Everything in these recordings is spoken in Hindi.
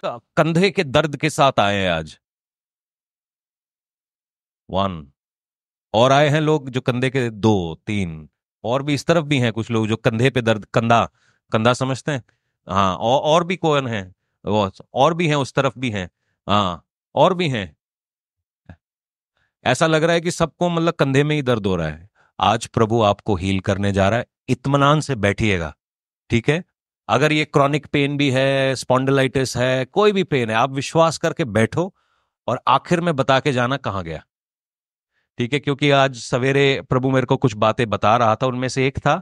कंधे के दर्द के साथ आए हैं आज? वन। और आए हैं लोग जो कंधे के, दो, तीन। और भी इस तरफ भी हैं कुछ लोग जो कंधे पे दर्द, कंधा, कंधा समझते हैं? हाँ, और भी कौन है? और भी हैं, उस तरफ भी हैं। हाँ, और भी हैं। ऐसा लग रहा है कि सबको मतलब कंधे में ही दर्द हो रहा है। आज प्रभु आपको हील करने जा रहा है। इत्मीनान से बैठिएगा, ठीक है? अगर ये क्रॉनिक पेन भी है, स्पॉन्डिलाइटिस है, कोई भी पेन है, आप विश्वास करके बैठो और आखिर में बता के जाना कहाँ गया। ठीक है? क्योंकि आज सवेरे प्रभु मेरे को कुछ बातें बता रहा था, उनमें से एक था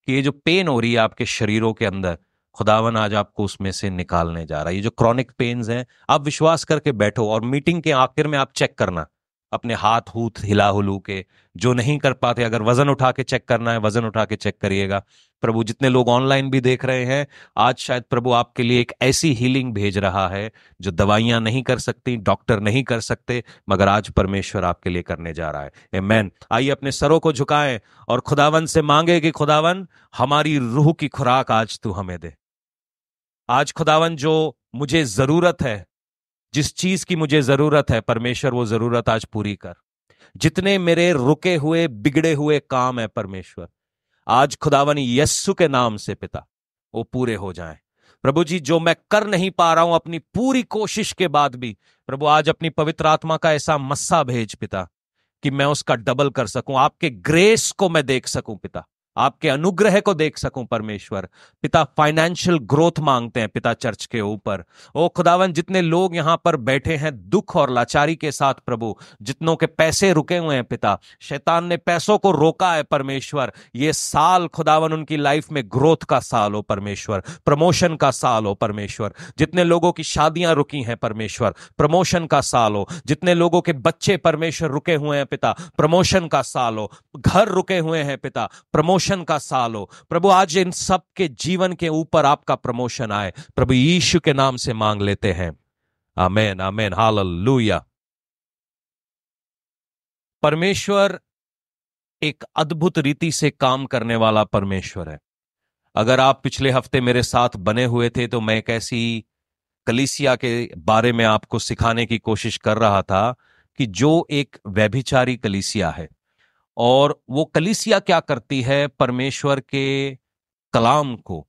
कि ये जो पेन हो रही है आपके शरीरों के अंदर, खुदावन आज आपको उसमें से निकालने जा रहा है। ये जो क्रॉनिक पेन्स हैं, आप विश्वास करके बैठो और मीटिंग के आखिर में आप चेक करना अपने हाथ हूथ हिला हुलू के। जो नहीं कर पाते, अगर वजन उठा के चेक करना है, वजन उठा के चेक करिएगा। प्रभु जितने लोग ऑनलाइन भी देख रहे हैं, आज शायद प्रभु आपके लिए एक ऐसी हीलिंग भेज रहा है जो दवाइयां नहीं कर सकती, डॉक्टर नहीं कर सकते, मगर आज परमेश्वर आपके लिए करने जा रहा है। आमेन। आइए अपने सरों को झुकाएं और खुदावन से मांगे कि खुदावन हमारी रूह की खुराक आज तू हमें दे। आज खुदावन जो मुझे जरूरत है, जिस चीज की मुझे जरूरत है, परमेश्वर वो जरूरत आज पूरी कर। जितने मेरे रुके हुए बिगड़े हुए काम है परमेश्वर, आज खुदावन यस्सु के नाम से पिता वो पूरे हो जाएं। प्रभु जी, जो मैं कर नहीं पा रहा हूं अपनी पूरी कोशिश के बाद भी, प्रभु आज अपनी पवित्र आत्मा का ऐसा मस्सा भेज पिता कि मैं उसका डबल कर सकूं, आपके ग्रेस को मैं देख सकूं पिता, आपके अनुग्रह को देख सकूं परमेश्वर। पिता फाइनेंशियल ग्रोथ मांगते हैं पिता चर्च के ऊपर। ओ खुदावन, जितने लोग यहां पर बैठे हैं दुख और लाचारी के साथ प्रभु, जितनों के पैसे रुके हुए हैं पिता, शैतान ने पैसों को रोका है परमेश्वर, ये साल खुदावन उनकी लाइफ में ग्रोथ का साल हो परमेश्वर, प्रमोशन का साल हो परमेश्वर। जितने लोगों की शादियां रुकी हैं परमेश्वर, प्रमोशन का साल हो। जितने लोगों के बच्चे परमेश्वर रुके हुए हैं पिता, प्रमोशन का साल हो। घर रुके हुए हैं पिता, प्रमोशन का साल हो। प्रभु आज इन सब के जीवन के ऊपर आपका प्रमोशन आए, प्रभु यीशु के नाम से मांग लेते हैं। आमेन, आमेन, हालेलुया। परमेश्वर एक अद्भुत रीति से काम करने वाला परमेश्वर है। अगर आप पिछले हफ्ते मेरे साथ बने हुए थे तो मैं एक ऐसी कलीसिया के बारे में आपको सिखाने की कोशिश कर रहा था कि जो एक व्यभिचारी कलीसिया है, और वो कलीसिया क्या करती है, परमेश्वर के कलाम को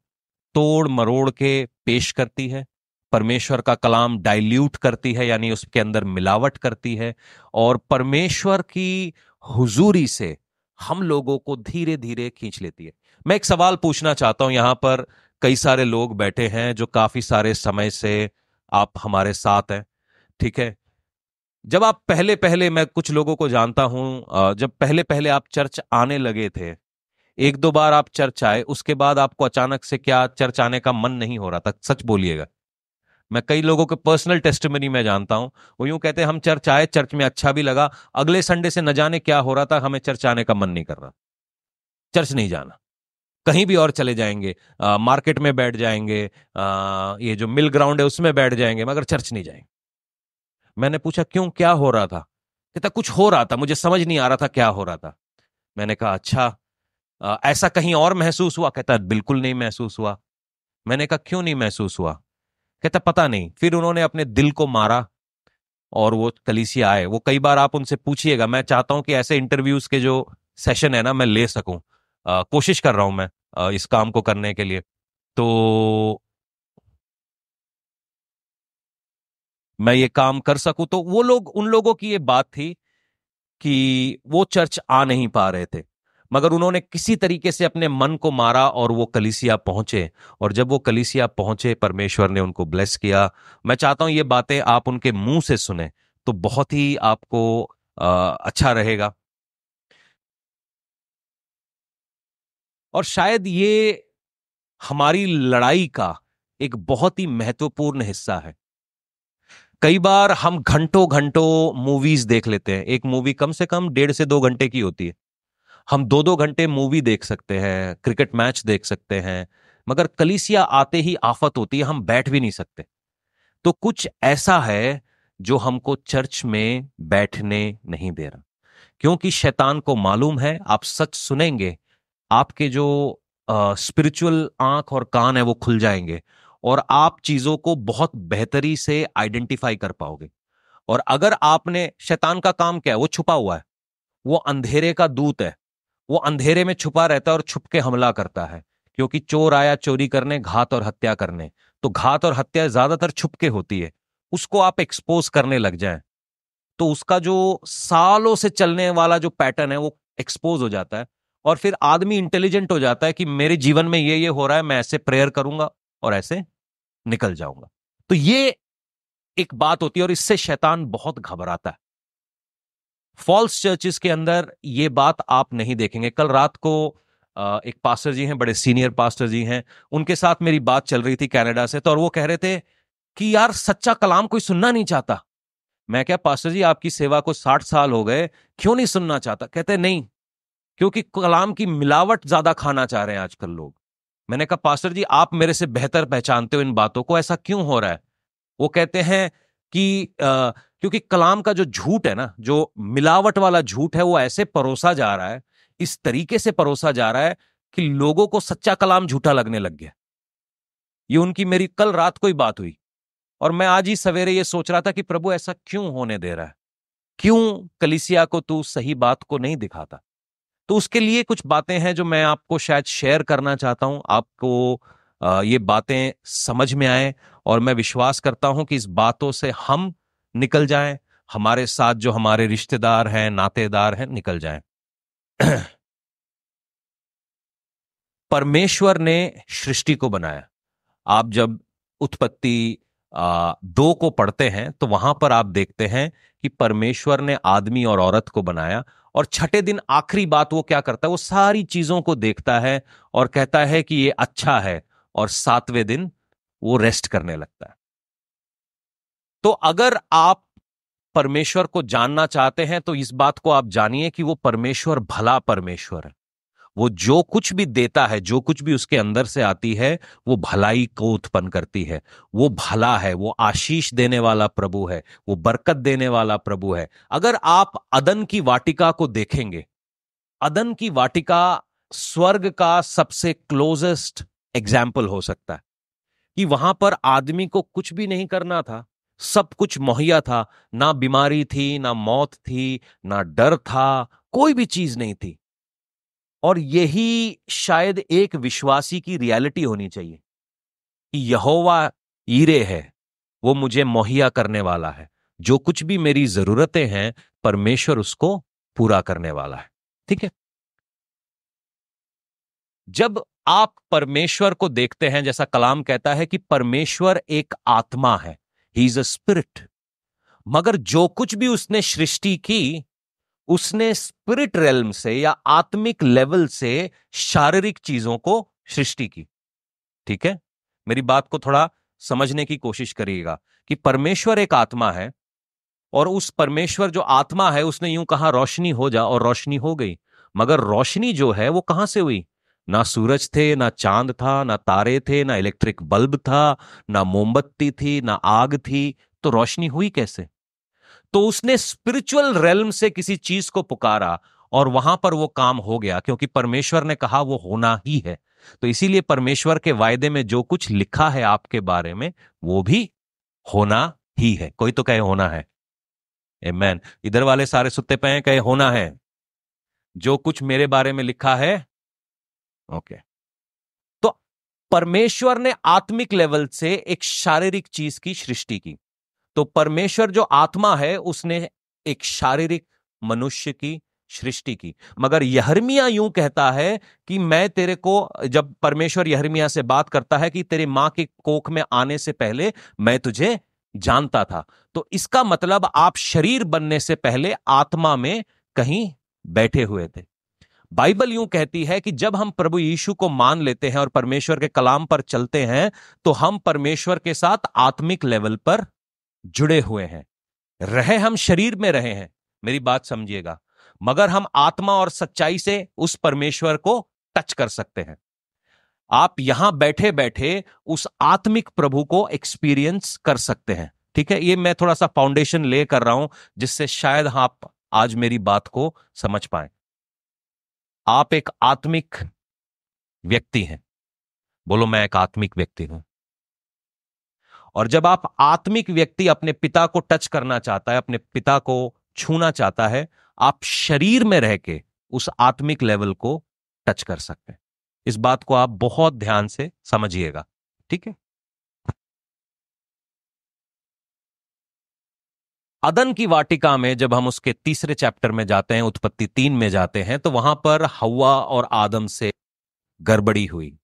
तोड़ मरोड़ के पेश करती है। परमेश्वर का कलाम डाइल्यूट करती है, यानी उसके अंदर मिलावट करती है, और परमेश्वर की हुजूरी से हम लोगों को धीरे धीरे खींच लेती है। मैं एक सवाल पूछना चाहता हूं, यहां पर कई सारे लोग बैठे हैं जो काफी सारे समय से आप हमारे साथ हैं, ठीक है? जब आप पहले पहले, मैं कुछ लोगों को जानता हूं, जब पहले पहले आप चर्च आने लगे थे, एक दो बार आप चर्च आए, उसके बाद आपको अचानक से क्या चर्च आने का मन नहीं हो रहा था? सच बोलिएगा। मैं कई लोगों के पर्सनल टेस्टिमनी में जानता हूं, वो यूं कहते हैं हम चर्च आए, चर्च में अच्छा भी लगा, अगले संडे से न जाने क्या हो रहा था, हमें चर्च आने का मन नहीं कर रहा, चर्च नहीं जाना, कहीं भी और चले जाएंगे, मार्केट में बैठ जाएंगे, ये जो मिल ग्राउंड है उसमें बैठ जाएंगे, मगर चर्च नहीं जाएंगे। मैंने पूछा क्यों, क्या हो रहा था? कहता कुछ हो रहा था, मुझे समझ नहीं आ रहा था क्या हो रहा था। मैंने कहा अच्छा, ऐसा कहीं और महसूस हुआ? कहता बिल्कुल नहीं महसूस हुआ। मैंने कहा क्यों नहीं महसूस हुआ? कहता पता नहीं। फिर उन्होंने अपने दिल को मारा और वो कलीसिया आए। वो कई बार आप उनसे पूछिएगा, मैं चाहता हूं कि ऐसे इंटरव्यूज के जो सेशन है ना, मैं ले सकूं, कोशिश कर रहा हूं मैं इस काम को करने के लिए। तो मैं ये काम कर सकूं, तो वो लोग, उन लोगों की ये बात थी कि वो चर्च आ नहीं पा रहे थे, मगर उन्होंने किसी तरीके से अपने मन को मारा और वो कलीसिया पहुंचे। और जब वो कलीसिया पहुंचे, परमेश्वर ने उनको ब्लेस किया। मैं चाहता हूं ये बातें आप उनके मुंह से सुने तो बहुत ही आपको अच्छा रहेगा। और शायद ये हमारी लड़ाई का एक बहुत ही महत्वपूर्ण हिस्सा है। कई बार हम घंटों घंटों मूवीज देख लेते हैं। एक मूवी कम से कम 1.5 से 2 घंटे की होती है। हम 2-2 घंटे मूवी देख सकते हैं, क्रिकेट मैच देख सकते हैं, मगर कलीसिया आते ही आफत होती है, हम बैठ भी नहीं सकते। तो कुछ ऐसा है जो हमको चर्च में बैठने नहीं दे रहा, क्योंकि शैतान को मालूम है आप सच सुनेंगे, आपके जो स्पिरिचुअल आंख और कान है वो खुल जाएंगे, और आप चीजों को बहुत बेहतरी से आइडेंटिफाई कर पाओगे। और अगर आपने, शैतान का काम क्या है? वो छुपा हुआ है, वो अंधेरे का दूत है, वो अंधेरे में छुपा रहता है और छुप के हमला करता है, क्योंकि चोर आया चोरी करने, घात और हत्या करने। तो घात और हत्या ज्यादातर छुप के होती है। उसको आप एक्सपोज करने लग जाएं तो उसका जो सालों से चलने वाला जो पैटर्न है वो एक्सपोज हो जाता है। और फिर आदमी इंटेलिजेंट हो जाता है कि मेरे जीवन में ये हो रहा है, मैं ऐसे प्रेयर करूंगा और ऐसे निकल जाऊंगा। तो ये एक बात होती है और इससे शैतान बहुत घबराता है। फॉल्स चर्चेस के अंदर ये बात आप नहीं देखेंगे। कल रात को एक पास्टर जी हैं, बड़े सीनियर पास्टर जी हैं, उनके साथ मेरी बात चल रही थी कनाडा से। तो और वो कह रहे थे कि यार सच्चा कलाम कोई सुनना नहीं चाहता। मैं क्या पास्टर जी, आपकी सेवा को 60 साल हो गए, क्यों नहीं सुनना चाहता? कहते नहीं, क्योंकि कलाम की मिलावट ज्यादा खाना चाह रहे हैं आजकल लोग। मैंने कहा पास्टर जी, आप मेरे से बेहतर पहचानते हो इन बातों को, ऐसा क्यों हो रहा है? वो कहते हैं कि क्योंकि कलाम का जो झूठ है ना, जो मिलावट वाला झूठ है, वो ऐसे परोसा जा रहा है, इस तरीके से परोसा जा रहा है कि लोगों को सच्चा कलाम झूठा लगने लग गया। ये उनकी मेरी कल रात को ही बात हुई। और मैं आज ही सवेरे ये सोच रहा था कि प्रभु ऐसा क्यों होने दे रहा है? क्यों कलीसिया को तू सही बात को नहीं दिखाता? तो उसके लिए कुछ बातें हैं जो मैं आपको शायद शेयर करना चाहता हूं, आपको ये बातें समझ में आए। और मैं विश्वास करता हूं कि इस बातों से हम निकल जाएं, हमारे साथ जो हमारे रिश्तेदार हैं, नातेदार हैं, निकल जाएं। परमेश्वर ने सृष्टि को बनाया। आप जब उत्पत्ति 2 को पढ़ते हैं तो वहां पर आप देखते हैं कि परमेश्वर ने आदमी और औरत को बनाया। और छठे दिन आखिरी बात वो क्या करता है? वो सारी चीजों को देखता है और कहता है कि ये अच्छा है। और 7वें दिन वो रेस्ट करने लगता है। तो अगर आप परमेश्वर को जानना चाहते हैं तो इस बात को आप जानिए कि वो परमेश्वर भला परमेश्वर है। वो जो कुछ भी देता है, जो कुछ भी उसके अंदर से आती है, वो भलाई को उत्पन्न करती है। वो भला है, वो आशीष देने वाला प्रभु है, वो बरकत देने वाला प्रभु है। अगर आप अदन की वाटिका को देखेंगे, अदन की वाटिका स्वर्ग का सबसे क्लोजेस्ट एग्जाम्पल हो सकता है कि वहां पर आदमी को कुछ भी नहीं करना था, सब कुछ मुहैया था। ना बीमारी थी, ना मौत थी, ना डर था, कोई भी चीज नहीं थी। और यही शायद एक विश्वासी की रियलिटी होनी चाहिए कि यहोवा ईरे है, वो मुझे मुहैया करने वाला है। जो कुछ भी मेरी जरूरतें हैं, परमेश्वर उसको पूरा करने वाला है। ठीक है। जब आप परमेश्वर को देखते हैं, जैसा कलाम कहता है कि परमेश्वर एक आत्मा है, ही इज अ स्पिरिट। मगर जो कुछ भी उसने सृष्टि की, उसने स्पिरिट रेल्म से या आत्मिक लेवल से शारीरिक चीजों को सृष्टि की। ठीक है। मेरी बात को थोड़ा समझने की कोशिश करिएगा कि परमेश्वर एक आत्मा है और उस परमेश्वर जो आत्मा है उसने यूं कहा रोशनी हो जा, और रोशनी हो गई। मगर रोशनी जो है वो कहां से हुई? ना सूरज थे, ना चांद था, ना तारे थे, ना इलेक्ट्रिक बल्ब था, ना मोमबत्ती थी, ना आग थी। तो रोशनी हुई कैसे? तो उसने स्पिरिचुअल रेल्म से किसी चीज को पुकारा और वहां पर वो काम हो गया, क्योंकि परमेश्वर ने कहा वो होना ही है। तो इसीलिए परमेश्वर के वायदे में जो कुछ लिखा है आपके बारे में, वो भी होना ही है। कोई तो कहे होना है। आमेन। इधर वाले सारे सुत्ते पे हैं, कहे होना है। जो कुछ मेरे बारे में लिखा है, ओके। तो परमेश्वर ने आत्मिक लेवल से एक शारीरिक चीज की सृष्टि की। तो परमेश्वर जो आत्मा है, उसने एक शारीरिक मनुष्य की सृष्टि की। मगर यहर्मिया यूं कहता है कि मैं तेरे को, जब परमेश्वर यहर्मिया से बात करता है कि तेरे मां के कोख में आने से पहले मैं तुझे जानता था। तो इसका मतलब आप शरीर बनने से पहले आत्मा में कहीं बैठे हुए थे। बाइबल यूं कहती है कि जब हम प्रभु यीशु को मान लेते हैं और परमेश्वर के कलाम पर चलते हैं, तो हम परमेश्वर के साथ आत्मिक लेवल पर जुड़े हुए हैं। रहे हम शरीर में रहे हैं, मेरी बात समझिएगा, मगर हम आत्मा और सच्चाई से उस परमेश्वर को टच कर सकते हैं। आप यहां बैठे बैठे उस आत्मिक प्रभु को एक्सपीरियंस कर सकते हैं। ठीक है। ये मैं थोड़ा सा फाउंडेशन ले कर रहा हूं जिससे शायद आप आज मेरी बात को समझ पाए। आप एक आत्मिक व्यक्ति हैं। बोलो, मैं एक आत्मिक व्यक्ति हूं। और जब आप आत्मिक व्यक्ति अपने पिता को टच करना चाहता है, अपने पिता को छूना चाहता है, आप शरीर में रह के उस आत्मिक लेवल को टच कर सकते हैं। इस बात को आप बहुत ध्यान से समझिएगा, ठीक है। अदन की वाटिका में जब हम उसके तीसरे चैप्टर में जाते हैं, उत्पत्ति 3 में जाते हैं, तो वहां पर हव्वा और आदम से गड़बड़ी हुई।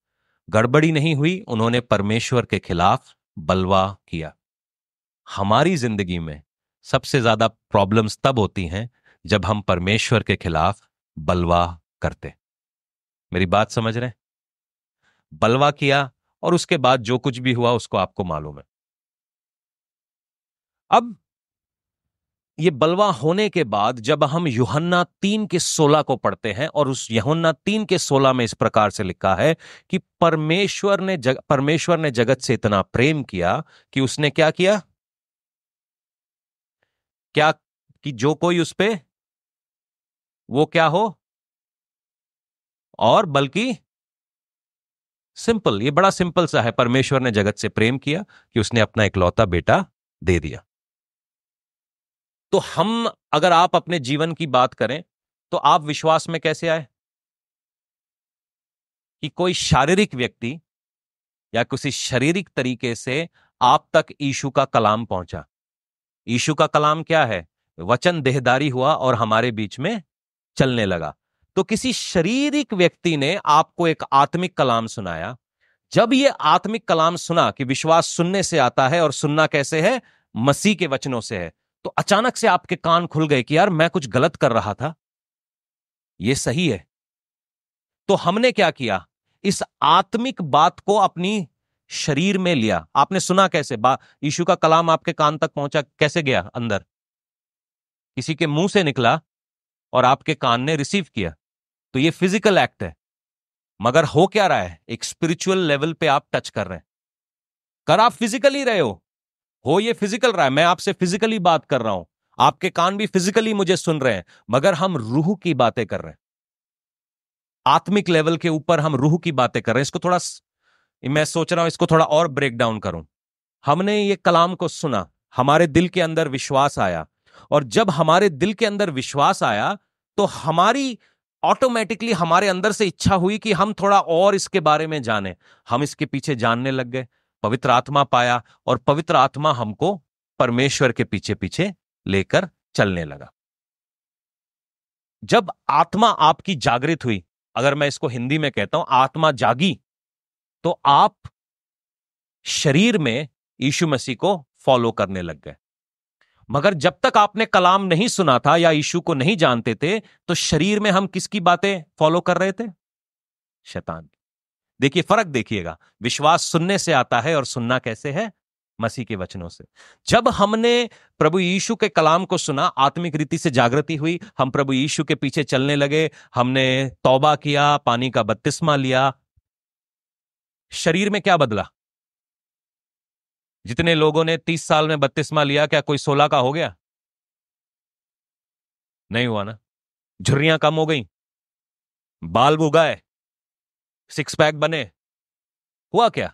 गड़बड़ी नहीं हुई, उन्होंने परमेश्वर के खिलाफ बलवा किया। हमारी जिंदगी में सबसे ज्यादा प्रॉब्लम्स तब होती हैं जब हम परमेश्वर के खिलाफ बलवा करते। मेरी बात समझ रहे हैं? बलवा किया और उसके बाद जो कुछ भी हुआ उसको आपको मालूम है। अब ये बलवा होने के बाद जब हम यूहन्ना 3:16 को पढ़ते हैं, और उस यूहन्ना 3:16 में इस प्रकार से लिखा है कि परमेश्वर ने जगत से इतना प्रेम किया कि उसने क्या किया? क्या? कि जो कोई उस पे वो क्या हो, और बल्कि सिंपल, ये बड़ा सिंपल सा है। परमेश्वर ने जगत से प्रेम किया कि उसने अपना इकलौता बेटा दे दिया। तो हम, अगर आप अपने जीवन की बात करें, तो आप विश्वास में कैसे आए? कि कोई शारीरिक व्यक्ति या किसी शारीरिक तरीके से आप तक यीशु का कलाम पहुंचा। यीशु का कलाम क्या है? वचन देहधारी हुआ और हमारे बीच में चलने लगा। तो किसी शारीरिक व्यक्ति ने आपको एक आत्मिक कलाम सुनाया। जब ये आत्मिक कलाम सुना, कि विश्वास सुनने से आता है और सुनना कैसे है? मसीह के वचनों से है। तो अचानक से आपके कान खुल गए कि यार मैं कुछ गलत कर रहा था, ये सही है। तो हमने क्या किया? इस आत्मिक बात को अपनी शरीर में लिया। आपने सुना कैसे? यीशु का कलाम आपके कान तक पहुंचा कैसे? गया अंदर, किसी के मुंह से निकला और आपके कान ने रिसीव किया। तो ये फिजिकल एक्ट है, मगर हो क्या रहा है? एक स्पिरिचुअल लेवल पे आप टच कर रहे हैं। कर आप फिजिकली रहे हो ये फिजिकल रहा है। मैं आपसे फिजिकली बात कर रहा हूं, आपके कान भी फिजिकली मुझे सुन रहे हैं, मगर हम रूह की बातें कर रहे हैं। आत्मिक लेवल के ऊपर हम रूह की बातें कर रहे हैं। इसको थोड़ा, मैं सोच रहा हूं इसको थोड़ा और ब्रेक डाउन करूं। हमने ये कलाम को सुना, हमारे दिल के अंदर विश्वास आया, और जब हमारे दिल के अंदर विश्वास आया तो हमारी ऑटोमेटिकली हमारे अंदर से इच्छा हुई कि हम थोड़ा और इसके बारे में जानें। हम इसके पीछे जानने लग गए, पवित्र आत्मा पाया, और पवित्र आत्मा हमको परमेश्वर के पीछे पीछे लेकर चलने लगा। जब आत्मा आपकी जागृत हुई, अगर मैं इसको हिंदी में कहता हूं आत्मा जागी, तो आप शरीर में यीशु मसीह को फॉलो करने लग गए। मगर जब तक आपने कलाम नहीं सुना था या यीशु को नहीं जानते थे, तो शरीर में हम किसकी बातें फॉलो कर रहे थे? शैतान की। देखिए फर्क, देखिएगा। विश्वास सुनने से आता है, और सुनना कैसे है? मसीह के वचनों से। जब हमने प्रभु यीशु के कलाम को सुना, आत्मिक रीति से जागृति हुई, हम प्रभु यीशु के पीछे चलने लगे, हमने तौबा किया, पानी का बपतिस्मा लिया। शरीर में क्या बदला? जितने लोगों ने 30 साल में बपतिस्मा लिया, क्या कोई 16 का हो गया? नहीं हुआ ना। झुर्रियां कम हो गई, बाल उगाए, सिक्स पैक बने, हुआ क्या?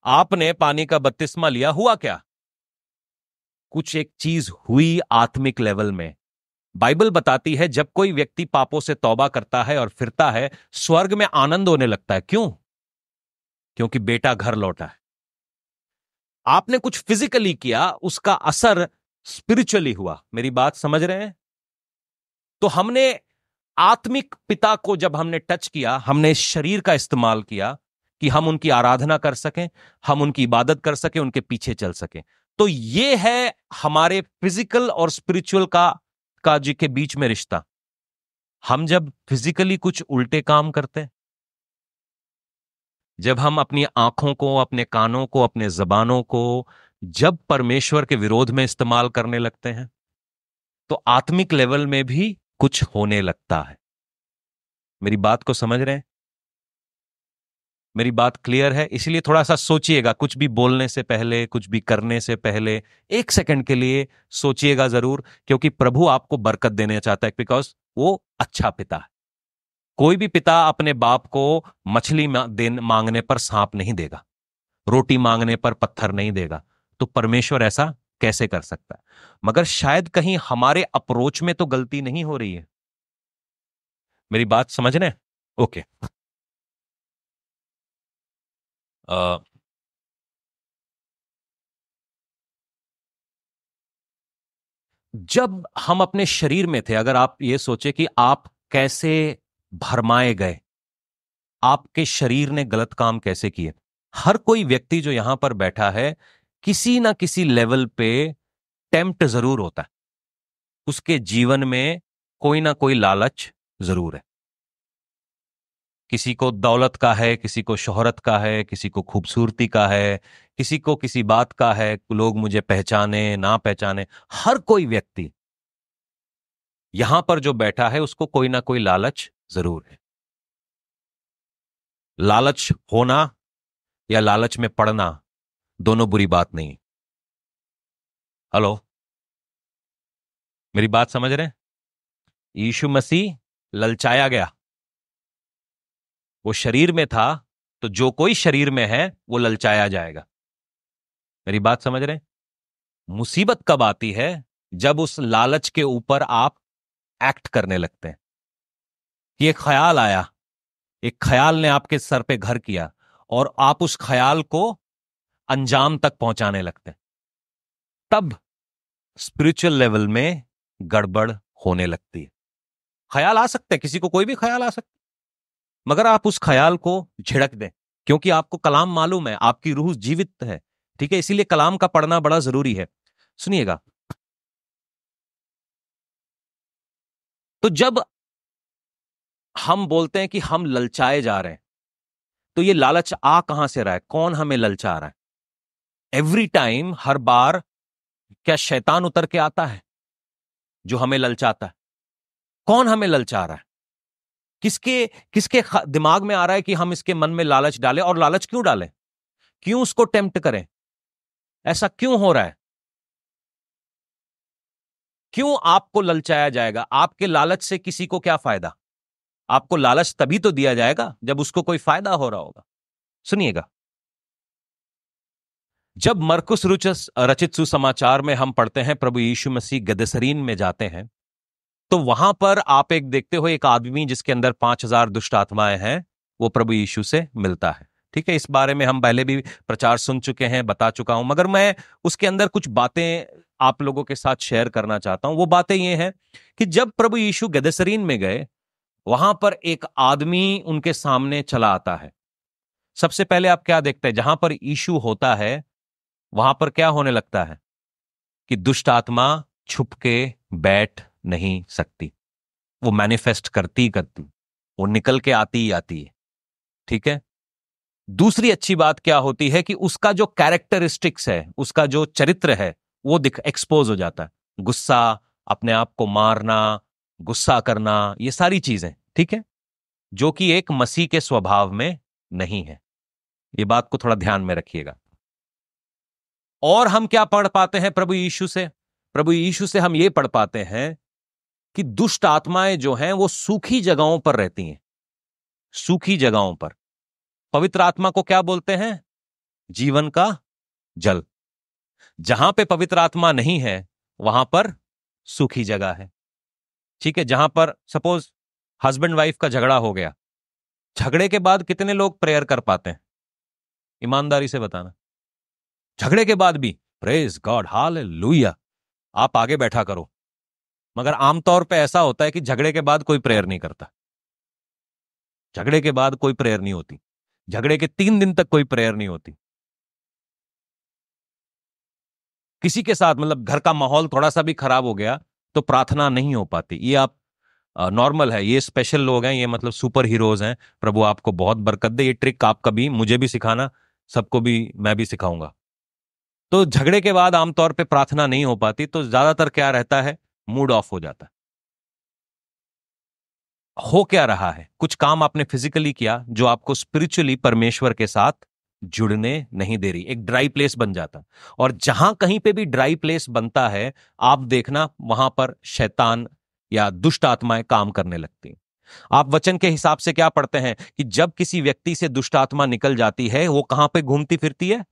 आपने पानी का बपतिस्मा लिया, हुआ क्या? कुछ एक चीज हुई आत्मिक लेवल में। बाइबल बताती है जब कोई व्यक्ति पापों से तौबा करता है और फिरता है, स्वर्ग में आनंद होने लगता है। क्यों? क्योंकि बेटा घर लौटा है। आपने कुछ फिजिकली किया, उसका असर स्पिरिचुअली हुआ। मेरी बात समझ रहे हैं? तो हमने आत्मिक पिता को जब हमने टच किया, हमने शरीर का इस्तेमाल किया कि हम उनकी आराधना कर सकें, हम उनकी इबादत कर सकें, उनके पीछे चल सकें। तो यह है हमारे फिजिकल और स्पिरिचुअल का जी के बीच में रिश्ता। हम जब फिजिकली कुछ उल्टे काम करते हैं, जब हम अपनी आंखों को, अपने कानों को, अपने जबानों को जब परमेश्वर के विरोध में इस्तेमाल करने लगते हैं, तो आत्मिक लेवल में भी कुछ होने लगता है। मेरी बात को समझ रहे हैं? मेरी बात क्लियर है? इसलिए थोड़ा सा सोचिएगा, कुछ भी बोलने से पहले, कुछ भी करने से पहले 1 सेकंड के लिए सोचिएगा जरूर, क्योंकि प्रभु आपको बरकत देना चाहता है, बिकॉज वो अच्छा पिता है। कोई भी पिता अपने बाप को मछली मांगने पर सांप नहीं देगा। रोटी मांगने पर पत्थर नहीं देगा। तो परमेश्वर ऐसा कैसे कर सकता है? मगर शायद कहीं हमारे अप्रोच में तो गलती नहीं हो रही है। मेरी बात समझ रहे हैं? ओके। अ, जब हम अपने शरीर में थे, अगर आप ये सोचे कि आप कैसे भरमाए गए, आपके शरीर ने गलत काम कैसे किए। हर कोई व्यक्ति जो यहां पर बैठा है, किसी ना किसी लेवल पे टेम्प्ट जरूर होता है। उसके जीवन में कोई ना कोई लालच जरूर है। किसी को दौलत का है, किसी को शोहरत का है, किसी को खूबसूरती का है, किसी को किसी बात का है, लोग मुझे पहचाने ना पहचाने। हर कोई व्यक्ति यहां पर जो बैठा है उसको कोई ना कोई लालच जरूर है। लालच होना या लालच में पड़ना दोनों बुरी बात नहीं। हेलो, मेरी बात समझ रहे हैं? यीशु मसीह ललचाया गया। वो शरीर में था, तो जो कोई शरीर में है वो ललचाया जाएगा। मेरी बात समझ रहे हैं? मुसीबत कब आती है? जब उस लालच के ऊपर आप एक्ट करने लगते हैं। कि एक ख्याल आया, एक ख्याल ने आपके सर पे घर किया और आप उस ख्याल को अंजाम तक पहुंचाने लगते हैं। तब स्पिरिचुअल लेवल में गड़बड़ होने लगती है। ख्याल आ सकते हैं, किसी को कोई भी ख्याल आ सकता है, मगर आप उस ख्याल को झिड़क दें, क्योंकि आपको कलाम मालूम है, आपकी रूह जीवित है। ठीक है, इसीलिए कलाम का पढ़ना बड़ा जरूरी है। सुनिएगा, तो जब हम बोलते हैं कि हम ललचाए जा रहे हैं, तो ये लालच आ कहां से रहा है? कौन हमें ललचा रहा है? एवरी टाइम, हर बार क्या शैतान उतर के आता है जो हमें ललचाता है? कौन हमें ललचा रहा है? किसके किसके दिमाग में आ रहा है कि हम इसके मन में लालच डालें? और लालच क्यों डालें? क्यों उसको टेम्प्ट करें? ऐसा क्यों हो रहा है? क्यों आपको ललचाया जाएगा? आपके लालच से किसी को क्या फायदा? आपको लालच तभी तो दिया जाएगा जब उसको कोई फायदा हो रहा होगा। सुनिएगा, जब मरकुस रचित सुसमाचार में हम पढ़ते हैं प्रभु यीशु मसीह गदसरीन में जाते हैं, तो वहां पर आप एक देखते हो, एक आदमी जिसके अंदर 5,000 दुष्ट आत्माएं हैं, वो प्रभु यीशु से मिलता है। ठीक है, इस बारे में हम पहले भी प्रचार सुन चुके हैं, बता चुका हूं, मगर मैं उसके अंदर कुछ बातें आप लोगों के साथ शेयर करना चाहता हूं। वो बातें ये हैं कि जब प्रभु यीशु गदसरीन में गए, वहां पर एक आदमी उनके सामने चला आता है। सबसे पहले आप क्या देखते हैं? जहां पर यीशु होता है वहां पर क्या होने लगता है? कि दुष्ट आत्मा छुप के बैठ नहीं सकती। वो मैनिफेस्ट करती करती, वो निकल के आती ही आती है। ठीक है, दूसरी अच्छी बात क्या होती है कि उसका जो कैरेक्टरिस्टिक्स है, उसका जो चरित्र है, वो दिख एक्सपोज हो जाता है। गुस्सा, अपने आप को मारना, गुस्सा करना, ये सारी चीजें, ठीक है, जो कि एक मसीह के स्वभाव में नहीं है। ये बात को थोड़ा ध्यान में रखिएगा। और हम क्या पढ़ पाते हैं प्रभु यीशु से? प्रभु यीशु से हम ये पढ़ पाते हैं कि दुष्ट आत्माएं जो हैं वो सूखी जगहों पर रहती हैं। सूखी जगहों पर पवित्र आत्मा को क्या बोलते हैं? जीवन का जल। जहां पे पवित्र आत्मा नहीं है वहां पर सूखी जगह है। ठीक है, जहां पर सपोज हस्बैंड वाइफ का झगड़ा हो गया, झगड़े के बाद कितने लोग प्रेयर कर पाते हैं? ईमानदारी से बताना। झगड़े के बाद भी प्रेज गॉड, हालेलुया, आप आगे बैठा करो। मगर आमतौर पे ऐसा होता है कि झगड़े के बाद कोई प्रेयर नहीं करता। झगड़े के बाद कोई प्रेयर नहीं होती। झगड़े के 3 दिन तक कोई प्रेयर नहीं होती। किसी के साथ मतलब घर का माहौल थोड़ा सा भी खराब हो गया तो प्रार्थना नहीं हो पाती। ये आप नॉर्मल है, ये स्पेशल लोग हैं, ये मतलब सुपर हीरोज हैं। प्रभु आपको बहुत बरकत दे। ये ट्रिक आप कभी मुझे भी सिखाना, सबको भी मैं भी सिखाऊंगा। तो झगड़े के बाद आमतौर पे प्रार्थना नहीं हो पाती, तो ज्यादातर क्या रहता है? मूड ऑफ हो जाता है। हो क्या रहा है? कुछ काम आपने फिजिकली किया जो आपको स्पिरिचुअली परमेश्वर के साथ जुड़ने नहीं दे रही। एक ड्राई प्लेस बन जाता। और जहां कहीं पे भी ड्राई प्लेस बनता है, आप देखना वहां पर शैतान या दुष्ट आत्माएं काम करने लगती हैं। आप वचन के हिसाब से क्या पढ़ते हैं कि जब किसी व्यक्ति से दुष्ट आत्मा निकल जाती है, वो कहां पे घूमती फिरती है?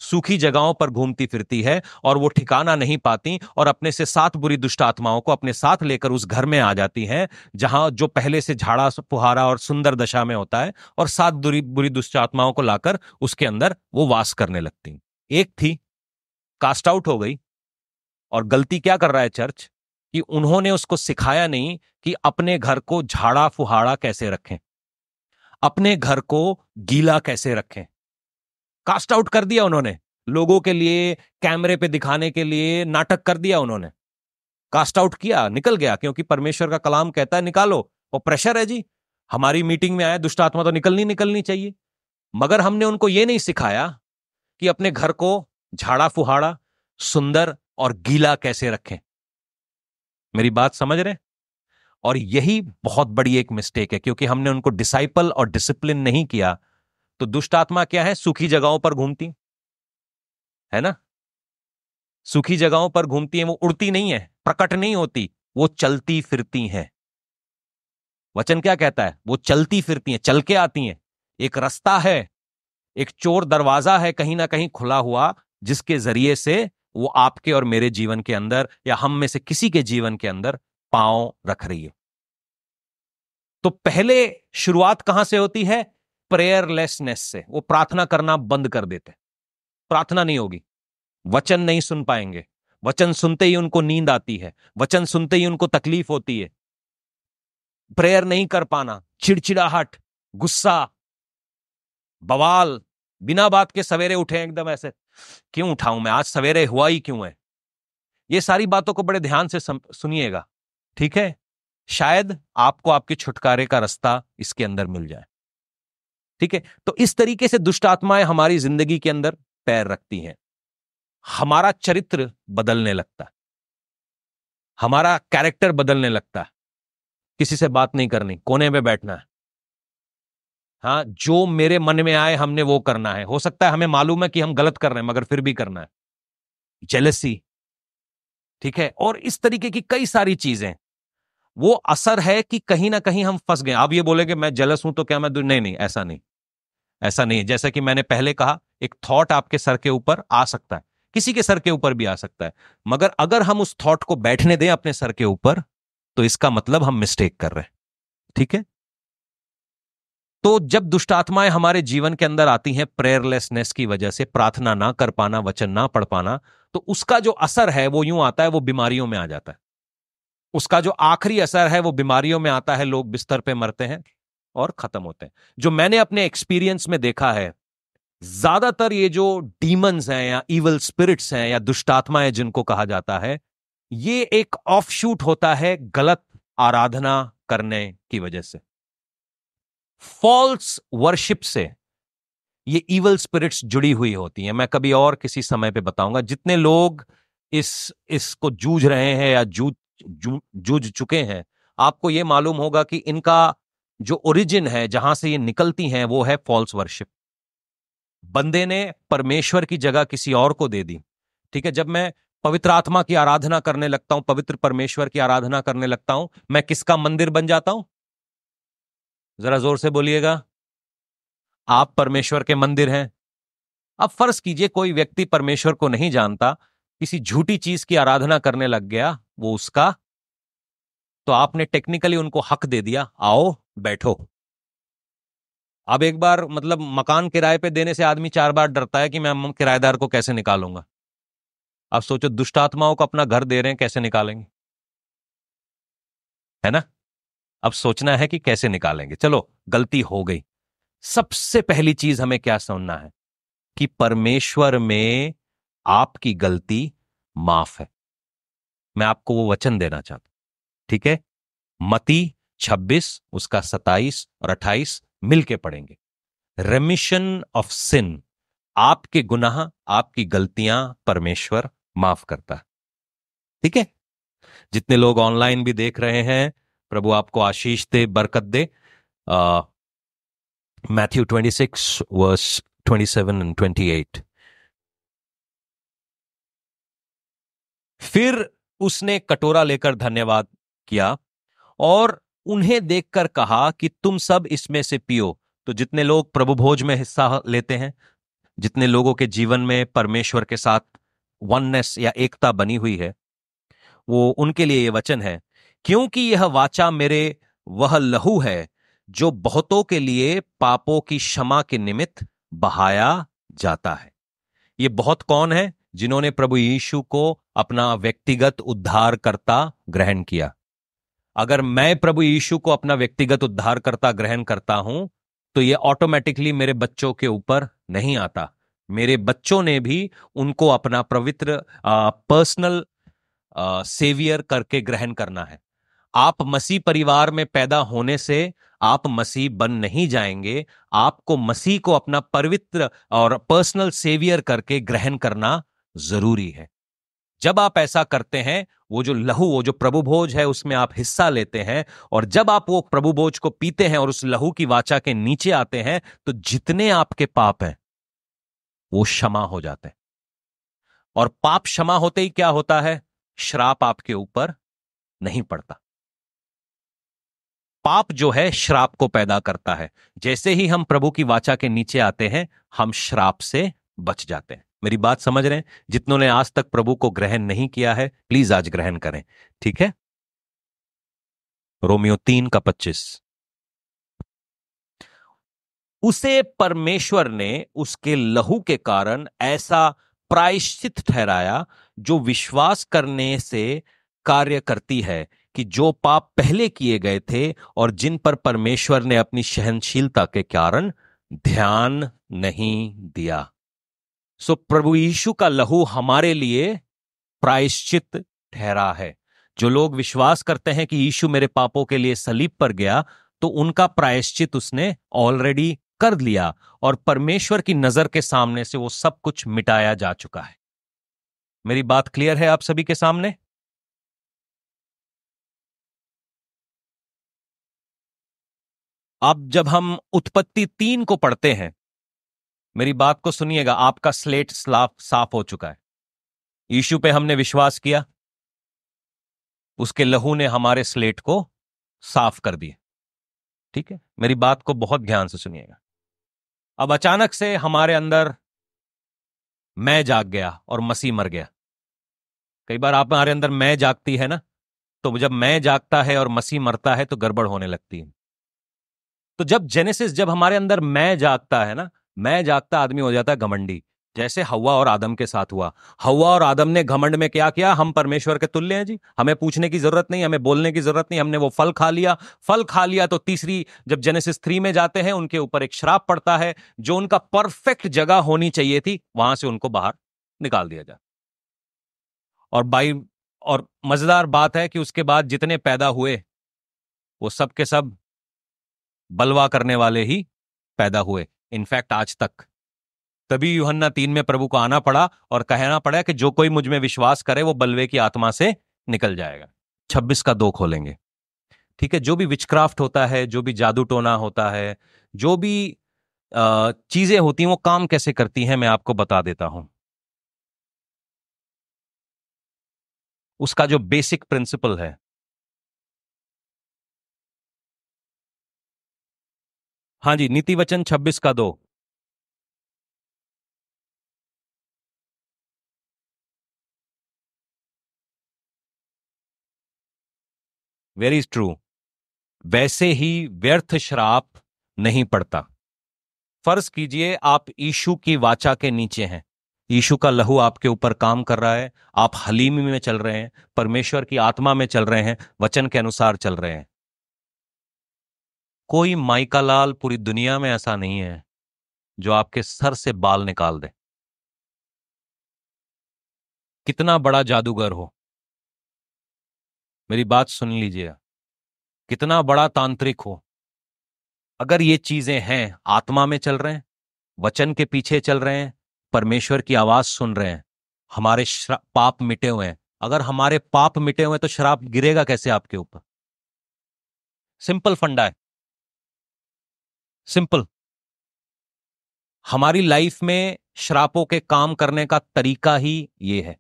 सूखी जगहों पर घूमती फिरती है, और वो ठिकाना नहीं पाती, और अपने से 7 बुरी दुष्ट आत्माओं को अपने साथ लेकर उस घर में आ जाती हैं, जहां जो पहले से झाड़ा फुहारा और सुंदर दशा में होता है, और 7 बुरी बुरी दुष्ट आत्माओं को लाकर उसके अंदर वो वास करने लगती। एक थी, कास्ट आउट हो गई। और गलती क्या कर रहा है चर्च, कि उन्होंने उसको सिखाया नहीं कि अपने घर को झाड़ा फुहाड़ा कैसे रखें, अपने घर को गीला कैसे रखें। कास्ट आउट कर दिया उन्होंने, लोगों के लिए, कैमरे पे दिखाने के लिए नाटक कर दिया उन्होंने। कास्ट आउट किया, निकल गया, क्योंकि परमेश्वर का कलाम कहता है निकालो, और प्रेशर है जी, हमारी मीटिंग में आए दुष्ट आत्मा तो निकलनी निकलनी चाहिए। मगर हमने उनको यह नहीं सिखाया कि अपने घर को झाड़ा फुहाड़ा, सुंदर और गीला कैसे रखें। मेरी बात समझ रहे? और यही बहुत बड़ी एक मिस्टेक है, क्योंकि हमने उनको डिसाइपल और डिसिप्लिन नहीं किया। तो दुष्ट आत्मा क्या है? सूखी जगहों पर घूमती है ना, सूखी जगहों पर घूमती है। वो उड़ती नहीं है, प्रकट नहीं होती, वो चलती फिरती हैं। वचन क्या कहता है? वो चलती फिरती हैं, चल के आती हैं। एक रास्ता है, एक चोर दरवाजा है कहीं ना कहीं खुला हुआ, जिसके जरिए से वो आपके और मेरे जीवन के अंदर, या हम में से किसी के जीवन के अंदर पांव रख रही है। तो पहले शुरुआत कहां से होती है? प्रेयरलेसनेस से। वो प्रार्थना करना बंद कर देते, प्रार्थना नहीं होगी, वचन नहीं सुन पाएंगे, वचन सुनते ही उनको नींद आती है, वचन सुनते ही उनको तकलीफ होती है, प्रेयर नहीं कर पाना, चिड़चिड़ाहट, गुस्सा, बवाल, बिना बात के सवेरे उठे एकदम ऐसे, क्यों उठाऊं मैं आज, सवेरे हुआ ही क्यों है। ये सारी बातों को बड़े ध्यान से सुनिएगा, ठीक है? शायद आपको आपके छुटकारे का रास्ता इसके अंदर मिल जाए, ठीक है? तो इस तरीके से दुष्ट आत्माएं हमारी जिंदगी के अंदर पैर रखती हैं, हमारा चरित्र बदलने लगता है, हमारा कैरेक्टर बदलने लगता है। किसी से बात नहीं करनी, कोने में बैठना है, हाँ, जो मेरे मन में आए हमने वो करना है। हो सकता है हमें मालूम है कि हम गलत कर रहे हैं, मगर फिर भी करना है। जेलसी, ठीक है? और इस तरीके की कई सारी चीजें, वो असर है कि कहीं ना कहीं हम फंस गए। आप ये बोलेंगे मैं जेलस हूं तो क्या मैं नहीं, नहीं, ऐसा नहीं, ऐसा नहीं। जैसा कि मैंने पहले कहा, एक थॉट आपके सर के ऊपर आ सकता है, किसी के सर के ऊपर भी आ सकता है, मगर अगर हम उस थॉट को बैठने दें अपने सर के ऊपर, तो इसका मतलब हम मिस्टेक कर रहे हैं, ठीक है? तो जब दुष्ट आत्माएं हमारे जीवन के अंदर आती हैं प्रेयरलेसनेस की वजह से, प्रार्थना ना कर पाना, वचन ना पढ़ पाना, तो उसका जो असर है वो यूं आता है, वो बीमारियों में आ जाता है। उसका जो आखिरी असर है वो बीमारियों में आता है, लोग बिस्तर पे मरते हैं और खत्म होते हैं। जो मैंने अपने एक्सपीरियंस में देखा है, ज्यादातर ये जो डीमंस हैं या इवल स्पिरिट्स हैं या दुष्ट आत्माएं जिनको कहा जाता है, ये एक ऑफशूट होता है गलत आराधना करने की वजह से, फॉल्स वर्शिप से ये इवल स्पिरिट्स जुड़ी हुई होती हैं। मैं कभी और किसी समय पे बताऊंगा। जितने लोग इसको जूझ रहे हैं या जूझ चुके हैं, आपको ये मालूम होगा कि इनका जो ओरिजिन है, जहां से ये निकलती हैं, वो है फॉल्स वर्शिप। बंदे ने परमेश्वर की जगह किसी और को दे दी, ठीक है? जब मैं पवित्र आत्मा की आराधना करने लगता हूं, पवित्र परमेश्वर की आराधना करने लगता हूं, मैं किसका मंदिर बन जाता हूं? जरा जोर से बोलिएगा। आप परमेश्वर के मंदिर हैं। अब फर्ज कीजिए कोई व्यक्ति परमेश्वर को नहीं जानता, किसी झूठी चीज की आराधना करने लग गया, वो उसका, तो आपने टेक्निकली उनको हक दे दिया, आओ बैठो। अब एक बार मतलब मकान किराए पे देने से आदमी 4 बार डरता है कि मैं किराएदार को कैसे निकालूंगा। अब सोचो दुष्ट आत्माओं को अपना घर दे रहे हैं, कैसे निकालेंगे, है ना? अब सोचना है कि कैसे निकालेंगे। चलो, गलती हो गई। सबसे पहली चीज हमें क्या समझना है कि परमेश्वर में आपकी गलती माफ है। मैं आपको वो वचन देना चाहता हूं, ठीक है? मती 26 उसका 27 और 28 मिलके पढ़ेंगे। रेमिशन ऑफ सिन, आपके गुनाह, आपकी गलतियां परमेश्वर माफ करता है, ठीक है? जितने लोग ऑनलाइन भी देख रहे हैं, प्रभु आपको आशीष दे, बरकत दे। Matthew 26 verse 27 and 28। फिर उसने कटोरा लेकर धन्यवाद किया और उन्हें देखकर कहा कि तुम सब इसमें से पियो। तो जितने लोग प्रभु भोज में हिस्सा लेते हैं, जितने लोगों के जीवन में परमेश्वर के साथ वननेस या एकता बनी हुई है, वो उनके लिए ये वचन है, क्योंकि यह वाचा मेरे वह लहू है जो बहुतों के लिए पापों की क्षमा के निमित्त बहाया जाता है। ये बहुत कौन है? जिन्होंने प्रभु यीशु को अपना व्यक्तिगत उद्धारकर्ता ग्रहण किया। अगर मैं प्रभु यीशु को अपना व्यक्तिगत उद्धारकर्ता ग्रहण करता हूं, तो ये ऑटोमेटिकली मेरे बच्चों के ऊपर नहीं आता। मेरे बच्चों ने भी उनको अपना पवित्र पर्सनल सेवियर करके ग्रहण करना है। आप मसीह परिवार में पैदा होने से आप मसीह बन नहीं जाएंगे। आपको मसीह को अपना पवित्र और पर्सनल सेवियर करके ग्रहण करना जरूरी है। जब आप ऐसा करते हैं, वो जो लहू, वो जो प्रभु भोज है, उसमें आप हिस्सा लेते हैं, और जब आप वो प्रभु भोज को पीते हैं और उस लहू की वाचा के नीचे आते हैं, तो जितने आपके पाप हैं वो क्षमा हो जाते हैं। और पाप क्षमा होते ही क्या होता है? श्राप आपके ऊपर नहीं पड़ता। पाप जो है श्राप को पैदा करता है। जैसे ही हम प्रभु की वाचा के नीचे आते हैं, हम श्राप से बच जाते हैं। मेरी बात समझ रहे हैं? जितनों ने आज तक प्रभु को ग्रहण नहीं किया है, प्लीज आज ग्रहण करें, ठीक है? रोमियो 3:25। उसे परमेश्वर ने उसके लहू के कारण ऐसा प्रायश्चित ठहराया जो विश्वास करने से कार्य करती है, कि जो पाप पहले किए गए थे और जिन पर परमेश्वर ने अपनी सहनशीलता के कारण ध्यान नहीं दिया। सो प्रभु यीशु का लहू हमारे लिए प्रायश्चित ठहरा है। जो लोग विश्वास करते हैं कि यीशु मेरे पापों के लिए सलीब पर गया, तो उनका प्रायश्चित उसने ऑलरेडी कर लिया, और परमेश्वर की नजर के सामने से वो सब कुछ मिटाया जा चुका है। मेरी बात क्लियर है आप सभी के सामने? अब जब हम उत्पत्ति 3 को पढ़ते हैं, मेरी बात को सुनिएगा, आपका स्लेट साफ हो चुका है। यीशु पे हमने विश्वास किया, उसके लहू ने हमारे स्लेट को साफ कर दिया, ठीक है? मेरी बात को बहुत ध्यान से सुनिएगा। अब अचानक से हमारे अंदर मैं जाग गया और मसीह मर गया। कई बार आप हमारे अंदर मैं जागती है ना, तो जब मैं जागता है और मसीह मरता है तो गड़बड़ होने लगती है। तो जब हमारे अंदर मैं जागता है ना, मैं जागता आदमी हो जाता है घमंडी, जैसे हव्वा और आदम के साथ हुआ। हव्वा और आदम ने घमंड में क्या किया? हम परमेश्वर के तुल्य हैं जी, हमें पूछने की जरूरत नहीं, हमें बोलने की जरूरत नहीं, हमने वो फल खा लिया। फल खा लिया तो तीसरी, जब जेनेसिस 3 में जाते हैं, उनके ऊपर एक श्राप पड़ता है। जो उनका परफेक्ट जगह होनी चाहिए थी, वहां से उनको बाहर निकाल दिया जाता। और मजेदार बात है कि उसके बाद जितने पैदा हुए, वो सब के सब बलवा करने वाले ही पैदा हुए, इनफैक्ट आज तक। तभी यूहन्ना 3 में प्रभु को आना पड़ा और कहना पड़ा कि जो कोई मुझ में विश्वास करे वो बलवे की आत्मा से निकल जाएगा। 26 का 2 खोलेंगे, ठीक है? जो भी विचक्राफ्ट होता है, जो भी जादू टोना होता है, जो भी चीजें होती हैं, वो काम कैसे करती हैं मैं आपको बता देता हूं। उसका जो बेसिक प्रिंसिपल है, हाँ जी, नीति वचन 26 का 2। Very true. वैसे ही व्यर्थ श्राप नहीं पड़ता। फर्ज कीजिए आप यीशु की वाचा के नीचे हैं, यीशु का लहू आपके ऊपर काम कर रहा है, आप हलीमी में चल रहे हैं, परमेश्वर की आत्मा में चल रहे हैं, वचन के अनुसार चल रहे हैं। कोई माइका लाल पूरी दुनिया में ऐसा नहीं है जो आपके सर से बाल निकाल दे। कितना बड़ा जादूगर हो, मेरी बात सुन लीजिए, कितना बड़ा तांत्रिक हो, अगर ये चीजें हैं, आत्मा में चल रहे हैं, वचन के पीछे चल रहे हैं, परमेश्वर की आवाज सुन रहे हैं, हमारे पाप मिटे हुए हैं। अगर हमारे पाप मिटे हुए हैं तो श्राप गिरेगा कैसे आपके ऊपर? सिंपल फंडा है, सिंपल। हमारी लाइफ में श्रापों के काम करने का तरीका ही ये है,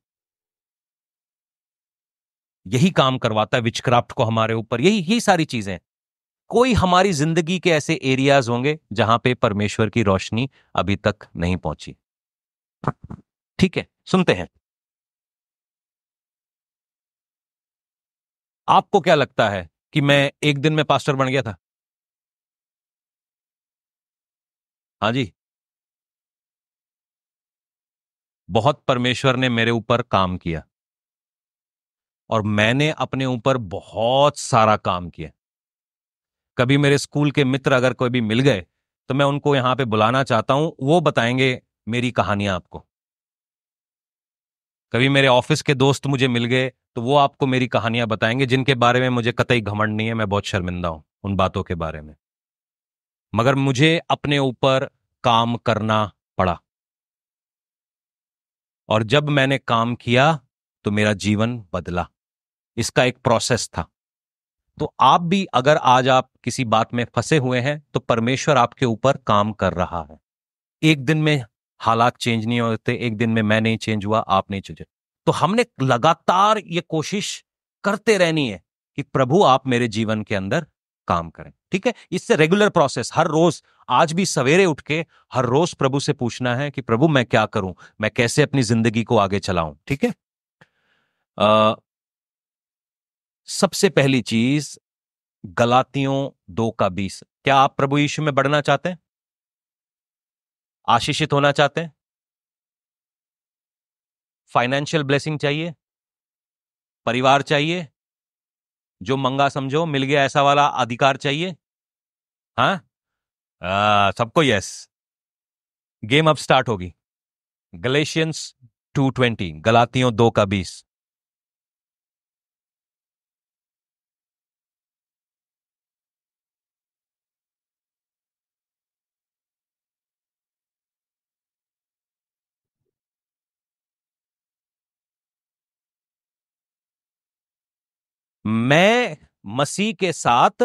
यही काम करवाता है विचक्राफ्ट को हमारे ऊपर, यही यही सारी चीजें। कोई हमारी जिंदगी के ऐसे एरियाज होंगे जहां पे परमेश्वर की रोशनी अभी तक नहीं पहुंची। ठीक है, सुनते हैं। आपको क्या लगता है कि मैं एक दिन में पास्टर बन गया था? हाँ जी। बहुत परमेश्वर ने मेरे ऊपर काम किया और मैंने अपने ऊपर बहुत सारा काम किया। कभी मेरे स्कूल के मित्र अगर कोई भी मिल गए तो मैं उनको यहां पे बुलाना चाहता हूं, वो बताएंगे मेरी कहानियां आपको। कभी मेरे ऑफिस के दोस्त मुझे मिल गए तो वो आपको मेरी कहानियां बताएंगे, जिनके बारे में मुझे कतई घमंड नहीं है, मैं बहुत शर्मिंदा हूं उन बातों के बारे में। मगर मुझे अपने ऊपर काम करना पड़ा, और जब मैंने काम किया तो मेरा जीवन बदला। इसका एक प्रोसेस था। तो आप भी अगर आज आप किसी बात में फंसे हुए हैं तो परमेश्वर आपके ऊपर काम कर रहा है। एक दिन में हालात चेंज नहीं होते, एक दिन में मैं नहीं चेंज हुआ, आप नहीं चेंज। तो हमने लगातार ये कोशिश करते रहनी है कि प्रभु आप मेरे जीवन के अंदर काम करें। ठीक है, इससे रेगुलर प्रोसेस हर रोज, आज भी सवेरे उठ के हर रोज प्रभु से पूछना है कि प्रभु मैं क्या करूं, मैं कैसे अपनी जिंदगी को आगे चलाऊं। ठीक है। अ, सबसे पहली चीज, गलातियों 2:20। क्या आप प्रभु यीशु में बढ़ना चाहते हैं? आशीषित होना चाहते हैं? फाइनेंशियल ब्लेसिंग चाहिए? परिवार चाहिए? जो मंगा समझो मिल गया ऐसा वाला अधिकार चाहिए? हाँ। सबको यस। गेम अब स्टार्ट होगी। गलेशियंस 2:20, गलातियों 2:20। मैं मसीह के साथ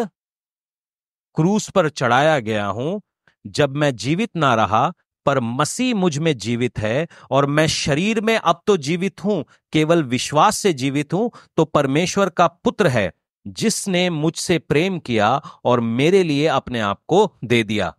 क्रूस पर चढ़ाया गया हूं। जब मैं जीवित ना रहा, पर मसीह मुझ में जीवित है, और मैं शरीर में अब तो जीवित हूं, केवल विश्वास से जीवित हूं, तो परमेश्वर का पुत्र है जिसने मुझसे प्रेम किया और मेरे लिए अपने आप को दे दिया।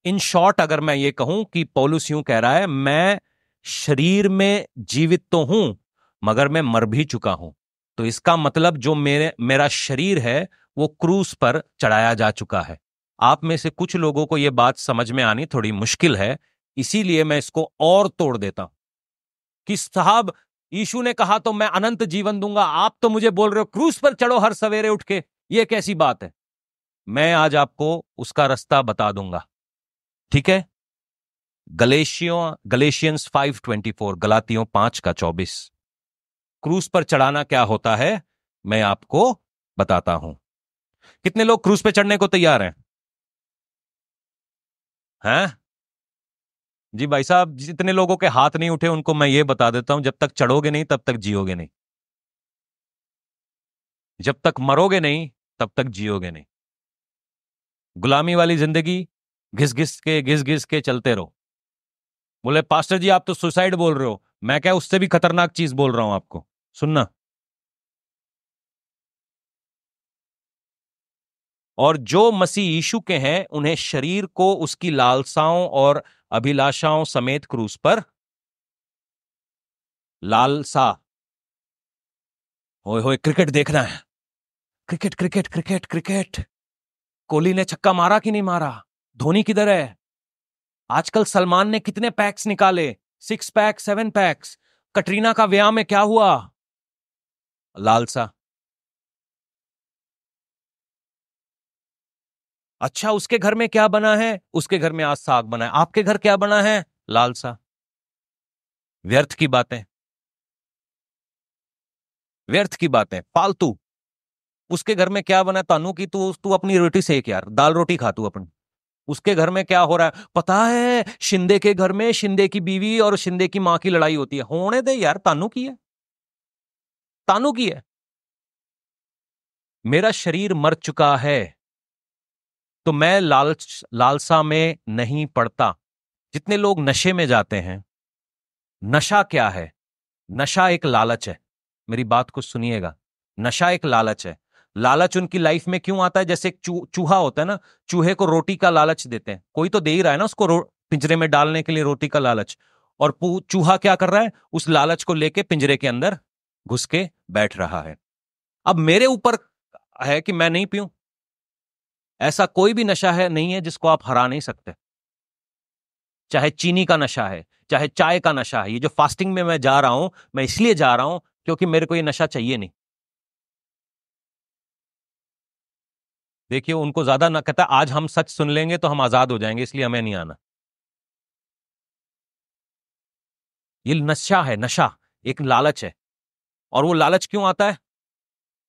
इन शॉर्ट अगर मैं ये कहूं कि पौलुस यूं कह रहा है, मैं शरीर में जीवित तो हूं मगर मैं मर भी चुका हूं। तो इसका मतलब जो मेरा शरीर है वो क्रूस पर चढ़ाया जा चुका है। आप में से कुछ लोगों को यह बात समझ में आनी थोड़ी मुश्किल है, इसीलिए मैं इसको और तोड़ देता हूं कि साहब, यीशु ने कहा तो मैं अनंत जीवन दूंगा, आप तो मुझे बोल रहे हो क्रूस पर चढ़ो हर सवेरे उठ के। यह कैसी बात है? मैं आज आपको उसका रास्ता बता दूंगा। ठीक है। गलेशियंस 5:24, गलातियों 5:24। क्रूस पर चढ़ाना क्या होता है मैं आपको बताता हूं। कितने लोग क्रूस पे चढ़ने को तैयार हैं? हैं? जी भाई साहब, जितने लोगों के हाथ नहीं उठे उनको मैं ये बता देता हूं, जब तक चढ़ोगे नहीं तब तक जियोगे नहीं। जब तक मरोगे नहीं तब तक जियोगे नहीं। गुलामी वाली जिंदगी घिस घिस के चलते रहो। बोले पास्टर जी आप तो सुसाइड बोल रहे हो, मैं क्या उससे भी खतरनाक चीज बोल रहा हूं आपको, सुनना। और जो मसीह यीशु के हैं उन्हें शरीर को उसकी लालसाओं और अभिलाषाओं समेत क्रूस पर, लालसा, होए होए क्रिकेट देखना है, cricket cricket cricket cricket, Kohli ने छक्का मारा कि नहीं मारा, धोनी किधर है, आजकल सलमान ने कितने पैक्स निकाले, 6 पैक 7 पैक्स, कटरीना का ब्याह में क्या हुआ, लालसा। अच्छा उसके घर में क्या बना है, उसके घर में आज साग बना है, आपके घर क्या बना है, लालसा। व्यर्थ की बातें, व्यर्थ की बातें, फालतू। उसके घर में क्या बना है, तानू की, तू तू अपनी रोटी सेक यार, दाल रोटी खा तू अपन। उसके घर में क्या हो रहा है पता है, शिंदे के घर में शिंदे की बीवी और शिंदे की मां की लड़ाई होती है, होने दे यार, तानू की है, तानू की है। मेरा शरीर मर चुका है तो मैं लालसा में नहीं पड़ता। जितने लोग नशे में जाते हैं, नशा क्या है? नशा एक लालच है। मेरी बात को सुनिएगा, नशा एक लालच है। लालच उनकी लाइफ में क्यों आता है? जैसे एक चूहा होता है ना, चूहे को रोटी का लालच देते हैं, कोई तो दे ही रहा है ना उसको पिंजरे में डालने के लिए रोटी का लालच, और चूहा क्या कर रहा है? उस लालच को लेके पिंजरे के अंदर घुस के बैठ रहा है। अब मेरे ऊपर है कि मैं नहीं पीऊं। ऐसा कोई भी नशा है नहीं है जिसको आप हरा नहीं सकते। चाहे चीनी का नशा है, चाहे चाय का नशा है। ये जो फास्टिंग में मैं जा रहा हूं, मैं इसलिए जा रहा हूं क्योंकि मेरे को ये नशा चाहिए नहीं। देखिए, उनको ज्यादा ना कहता, आज हम सच सुन लेंगे तो हम आजाद हो जाएंगे, इसलिए हमें नहीं आना। ये नशा है, नशा एक लालच है। और वो लालच क्यों आता है?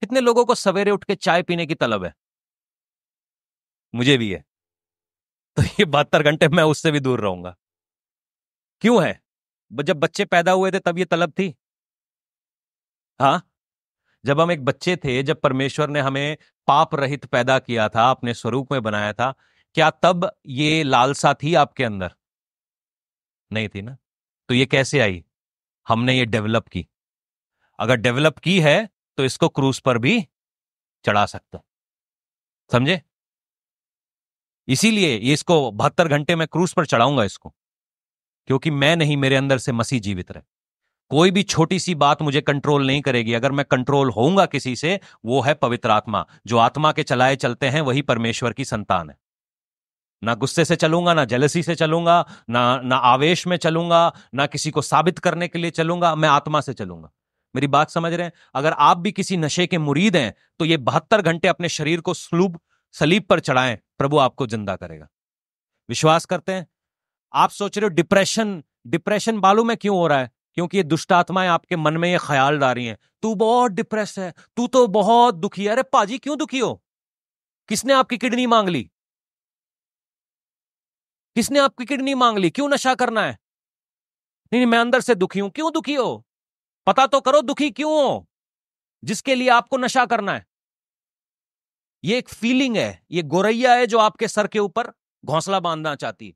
कितने लोगों को सवेरे उठ के चाय पीने की तलब है? मुझे भी है। तो ये 72 घंटे मैं उससे भी दूर रहूंगा। क्यों है? जब बच्चे पैदा हुए थे तब ये तलब थी। हाँ, जब हम एक बच्चे थे, जब परमेश्वर ने हमें पाप रहित पैदा किया था, अपने स्वरूप में बनाया था, क्या तब ये लालसा थी आपके अंदर? नहीं थी ना। तो ये कैसे आई? हमने ये डेवलप की। अगर डेवलप की है तो इसको क्रूज पर भी चढ़ा सकते हैं। समझे? इसीलिए ये इसको 72 घंटे में क्रूज पर चढ़ाऊंगा इसको, क्योंकि मैं नहीं, मेरे अंदर से मसीह जीवित रहे। कोई भी छोटी सी बात मुझे कंट्रोल नहीं करेगी। अगर मैं कंट्रोल होऊंगा किसी से, वो है पवित्र आत्मा। जो आत्मा के चलाए चलते हैं वही परमेश्वर की संतान है। ना गुस्से से चलूंगा, ना जेलसी से चलूंगा, ना आवेश में चलूंगा, ना किसी को साबित करने के लिए चलूंगा। मैं आत्मा से चलूंगा। मेरी बात समझ रहे हैं? अगर आप भी किसी नशे के मुरीद हैं तो ये 72 घंटे अपने शरीर को सलीब पर चढ़ाएं, प्रभु आपको जिंदा करेगा। विश्वास करते हैं? आप सोच रहे हो डिप्रेशन, डिप्रेशन मालूम है क्यों हो रहा है? क्योंकि ये दुष्ट आत्माएं आपके मन में ये ख्याल डाल रही हैं, तू बहुत डिप्रेस है, तू तो बहुत दुखी है। अरे पाजी, क्यों दुखी हो? किसने आपकी किडनी मांग ली? किसने आपकी किडनी मांग ली? क्यों नशा करना है? नहीं, मैं अंदर से दुखी हूं। क्यों दुखी हो? पता तो करो दुखी क्यों हो, जिसके लिए आपको नशा करना है। ये एक फीलिंग है, ये गोरैया है जो आपके सर के ऊपर घोंसला बांधना चाहती है।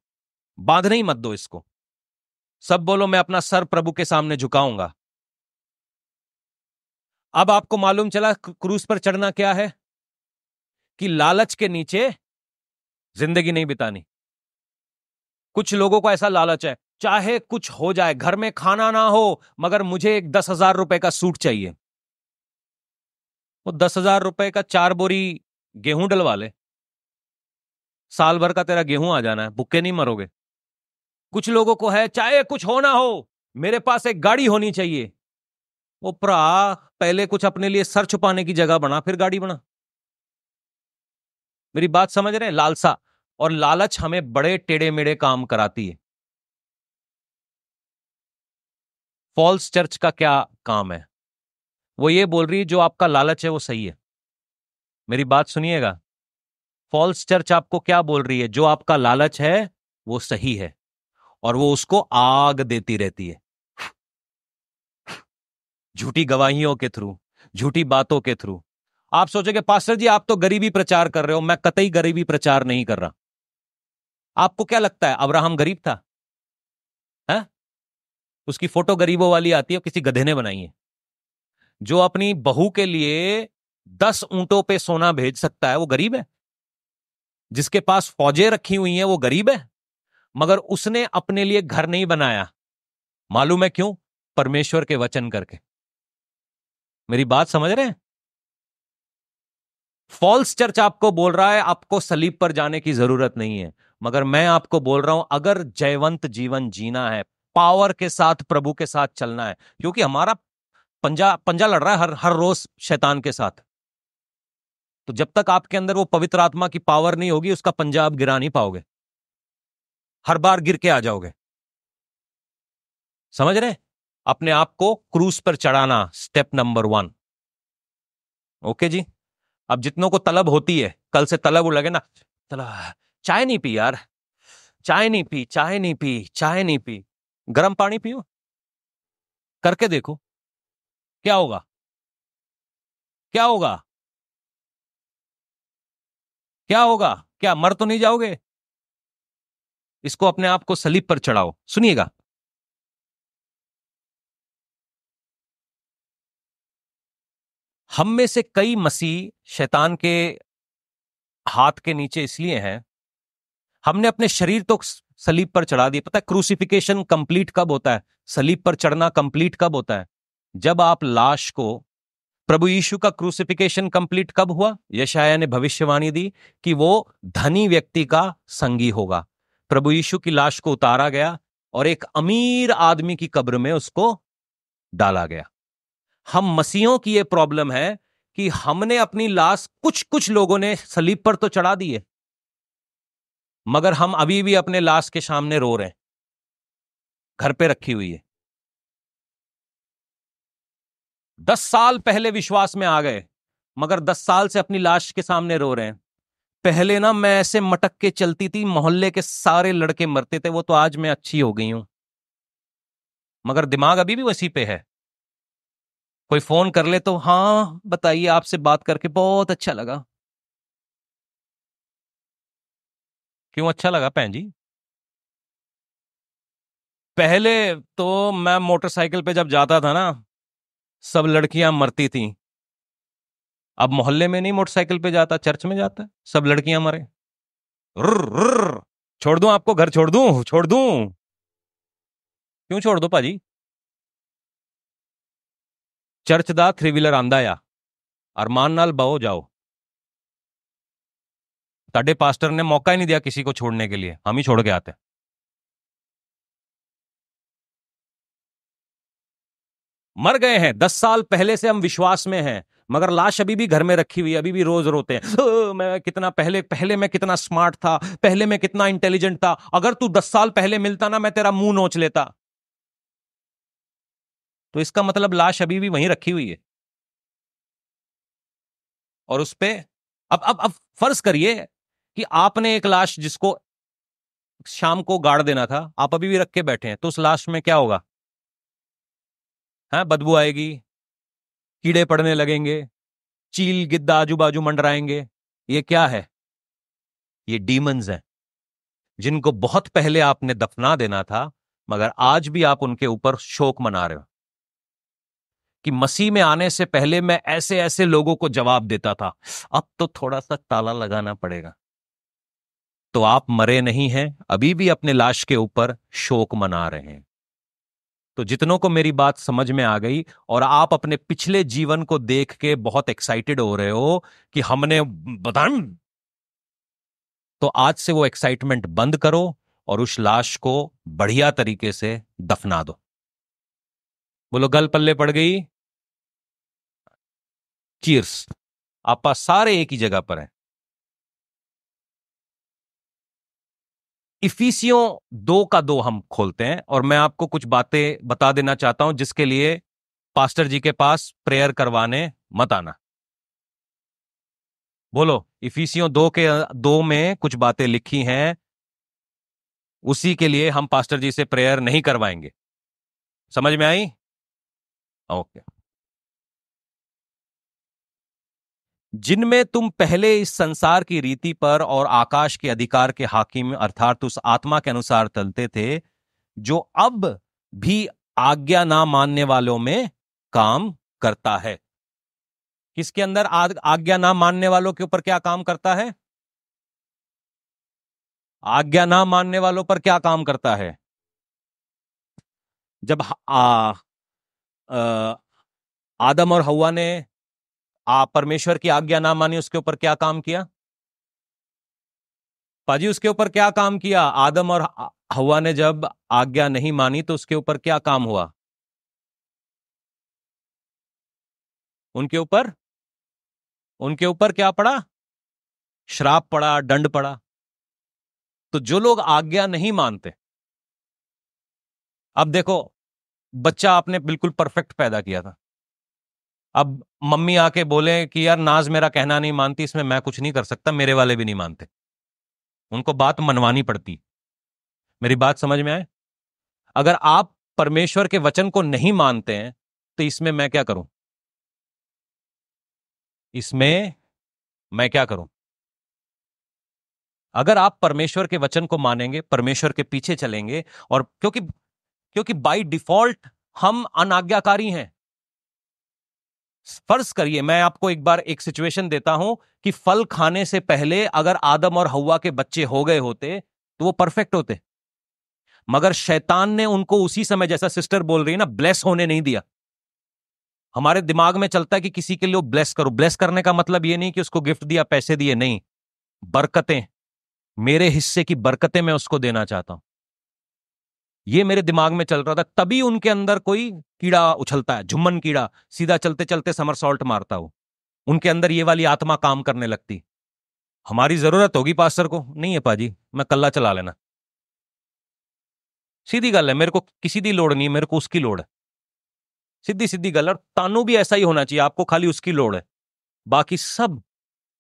बांधने ही मत दो इसको। सब बोलो, मैं अपना सर प्रभु के सामने झुकाऊंगा। अब आपको मालूम चला क्रूज पर चढ़ना क्या है? कि लालच के नीचे जिंदगी नहीं बितानी। कुछ लोगों को ऐसा लालच है, चाहे कुछ हो जाए, घर में खाना ना हो, मगर मुझे एक 10,000 रुपए का सूट चाहिए। वो 10,000 रुपए का 4 बोरी गेहूं डलवा ले, साल भर का तेरा गेहूं आ जाना है, भूखे नहीं मरोगे। कुछ लोगों को है, चाहे कुछ हो ना हो, मेरे पास एक गाड़ी होनी चाहिए। वो प्रा, पहले कुछ अपने लिए सर छुपाने की जगह बना, फिर गाड़ी बना। मेरी बात समझ रहे हैं? लालसा और लालच हमें बड़े टेढ़े मेढ़े काम कराती है। फॉल्स चर्च का क्या काम है? वो ये बोल रही है जो आपका लालच है वो सही है। मेरी बात सुनिएगा। फॉल्स चर्च आपको क्या बोल रही है? जो आपका लालच है वो सही है, और वो उसको आग देती रहती है, झूठी गवाहियों के थ्रू, झूठी बातों के थ्रू। आप सोचोगे पास्टर जी आप तो गरीबी प्रचार कर रहे हो। मैं कतई गरीबी प्रचार नहीं कर रहा। आपको क्या लगता है अब्राहम गरीब था? है? उसकी फोटो गरीबों वाली आती है, किसी गधे ने बनाई है। जो अपनी बहू के लिए 10 ऊंटों पे सोना भेज सकता है वो गरीब है? जिसके पास फौजें रखी हुई हैं वो गरीब है? मगर उसने अपने लिए घर नहीं बनाया। मालूम है क्यों? परमेश्वर के वचन करके। मेरी बात समझ रहे हैं? फॉल्स चर्च आपको बोल रहा है आपको सलीब पर जाने की जरूरत नहीं है, मगर मैं आपको बोल रहा हूं अगर जयवंत जीवन जीना है, पावर के साथ प्रभु के साथ चलना है, क्योंकि हमारा पंजा पंजा लड़ रहा है हर हर रोज शैतान के साथ। तो जब तक आपके अंदर वो पवित्र आत्मा की पावर नहीं होगी, उसका पंजा आप गिरा नहीं पाओगे। हर बार गिर के आ जाओगे। समझ रहे? अपने आप को क्रूज पर चढ़ाना, स्टेप नंबर 1। ओके जी। अब जितनों को तलब होती है, कल से तलब लगे ना, चला चाय नहीं पी यार, चाय नहीं पी, चाय नहीं पी, चाय नहीं पी, गर्म पानी पियो, करके देखो क्या होगा। क्या होगा? क्या होगा? क्या मर तो नहीं जाओगे? इसको अपने आप को सलीब पर चढ़ाओ। सुनिएगा, हम में से कई मसीह शैतान के हाथ के नीचे इसलिए हैं, हमने अपने शरीर तो सलीब पर चढ़ा दिए। पता है क्रूसिफिकेशन कंप्लीट कब होता है? सलीब पर चढ़ना कंप्लीट कब होता है? जब आप लाश को, प्रभु यीशु का क्रूसिफिकेशन कंप्लीट कब हुआ? यशायाह ने भविष्यवाणी दी कि वो धनी व्यक्ति का संगी होगा। प्रभु यीशु की लाश को उतारा गया और एक अमीर आदमी की कब्र में उसको डाला गया। हम मसीहों की यह प्रॉब्लम है कि हमने अपनी लाश, कुछ कुछ लोगों ने सलीब पर तो चढ़ा दी है, मगर हम अभी भी अपने लाश के सामने रो रहे हैं, घर पे रखी हुई है। 10 साल पहले विश्वास में आ गए, मगर 10 साल से अपनी लाश के सामने रो रहे हैं। पहले ना मैं ऐसे मटक के चलती थी, मोहल्ले के सारे लड़के मरते थे, वो तो आज मैं अच्छी हो गई हूं, मगर दिमाग अभी भी वैसी पे है। कोई फोन कर ले तो हाँ बताइए, आपसे बात करके बहुत अच्छा लगा। क्यों अच्छा लगा भैन जी? पहले तो मैं मोटरसाइकिल पे जब जाता था ना, सब लड़कियां मरती थी। अब मोहल्ले में नहीं मोटरसाइकिल पे जाता, चर्च में जाता है, सब लड़कियां मरे। रुर, रुर, छोड़ दूं आपको, घर छोड़ दूं? छोड़ दूं? क्यों छोड़ दो पाजी? चर्च दा 3 व्हीलर आंदा या अरमान नाल बहो जाओ। ताडे पास्टर ने मौका ही नहीं दिया किसी को छोड़ने के लिए, हम ही छोड़ के आते हैं। मर गए हैं 10 साल पहले से, हम विश्वास में हैं, मगर लाश अभी भी घर में रखी हुई है, अभी भी रोज रोते हैं। मैं कितना पहले पहले मैं कितना स्मार्ट था, पहले मैं कितना इंटेलिजेंट था, अगर तू 10 साल पहले मिलता ना, मैं तेरा मुंह नोच लेता। तो इसका मतलब लाश अभी भी वहीं रखी हुई है। और उस पे अब फर्ज करिए कि आपने एक लाश जिसको शाम को गाड़ देना था, आप अभी भी रख के बैठे हैं, तो उस लाश में क्या होगा? है, बदबू आएगी, कीड़े पड़ने लगेंगे, चील गिद्ध आजू बाजू मंडराएंगे। ये क्या है? ये डीमंस हैं, जिनको बहुत पहले आपने दफना देना था, मगर आज भी आप उनके ऊपर शोक मना रहे हो कि मसीह में आने से पहले मैं ऐसे ऐसे लोगों को जवाब देता था, अब तो थोड़ा सा ताला लगाना पड़ेगा। तो आप मरे नहीं हैं, अभी भी अपने लाश के ऊपर शोक मना रहे हैं। तो जितनों को मेरी बात समझ में आ गई और आप अपने पिछले जीवन को देख के बहुत एक्साइटेड हो रहे हो कि हमने बतान, तो आज से वो एक्साइटमेंट बंद करो और उस लाश को बढ़िया तरीके से दफना दो। बोलो गल पल्ले पड़ गई। चीयर्स। आप सारे एक ही जगह पर हैं। इफिसियों 2 का 2 हम खोलते हैं और मैं आपको कुछ बातें बता देना चाहता हूं, जिसके लिए पास्टर जी के पास प्रेयर करवाने मत आना। बोलो, इफिसियों 2 के 2 में कुछ बातें लिखी हैं, उसी के लिए हम पास्टर जी से प्रेयर नहीं करवाएंगे। समझ में आई? ओके। जिनमें तुम पहले इस संसार की रीति पर और आकाश के अधिकार के हाकिम अर्थात उस आत्मा के अनुसार चलते थे, जो अब भी आज्ञा ना मानने वालों में काम करता है। किसके अंदर? आज्ञा ना मानने वालों के ऊपर क्या काम करता है? आज्ञा ना मानने वालों पर क्या काम करता है? जब आ, आदम और हव्वा ने परमेश्वर की आज्ञा ना मानी, उसके ऊपर क्या काम किया? पाजी उसके ऊपर क्या काम किया? आदम और हव्वा ने जब आज्ञा नहीं मानी तो उसके ऊपर क्या काम हुआ? उनके ऊपर उनके ऊपर क्या पड़ा? श्राप पड़ा, दंड पड़ा। तो जो लोग आज्ञा नहीं मानते, अब देखो, बच्चा आपने बिल्कुल परफेक्ट पैदा किया था, अब मम्मी आके बोले कि यार नाज मेरा कहना नहीं मानती, इसमें मैं कुछ नहीं कर सकता, मेरे वाले भी नहीं मानते, उनको बात मनवानी पड़ती। मेरी बात समझ में आए? अगर आप परमेश्वर के वचन को नहीं मानते हैं तो इसमें मैं क्या करूं? इसमें मैं क्या करूं? अगर आप परमेश्वर के वचन को मानेंगे, परमेश्वर के पीछे चलेंगे, और क्योंकि क्योंकि बाय डिफॉल्ट हम अनाज्ञाकारी हैं, फर्ज करिए, मैं आपको एक बार एक सिचुएशन देता हूं कि फल खाने से पहले अगर आदम और हव्वा के बच्चे हो गए होते तो वो परफेक्ट होते, मगर शैतान ने उनको उसी समय, जैसा सिस्टर बोल रही है ना, ब्लेस होने नहीं दिया। हमारे दिमाग में चलता है कि किसी के लिए ब्लेस करो। ब्लेस करने का मतलब ये नहीं कि उसको गिफ्ट दिया, पैसे दिए, नहीं। बरकतें, मेरे हिस्से की बरकतें मैं उसको देना चाहता हूं। ये मेरे दिमाग में चल रहा था, तभी उनके अंदर कोई कीड़ा उछलता है, झुम्मन कीड़ा, सीधा चलते चलते समरसॉल्ट मारता हो, उनके अंदर ये वाली आत्मा काम करने लगती। हमारी जरूरत होगी पास्टर को, नहीं है पाजी, मैं कल्ला चला लेना। सीधी गल है, मेरे को किसी दी लोड़ नहीं है, मेरे को उसकी लोड़ है। सीधी सीधी गल है। और तानू भी ऐसा ही होना चाहिए, आपको खाली उसकी लोड़ है, बाकी सब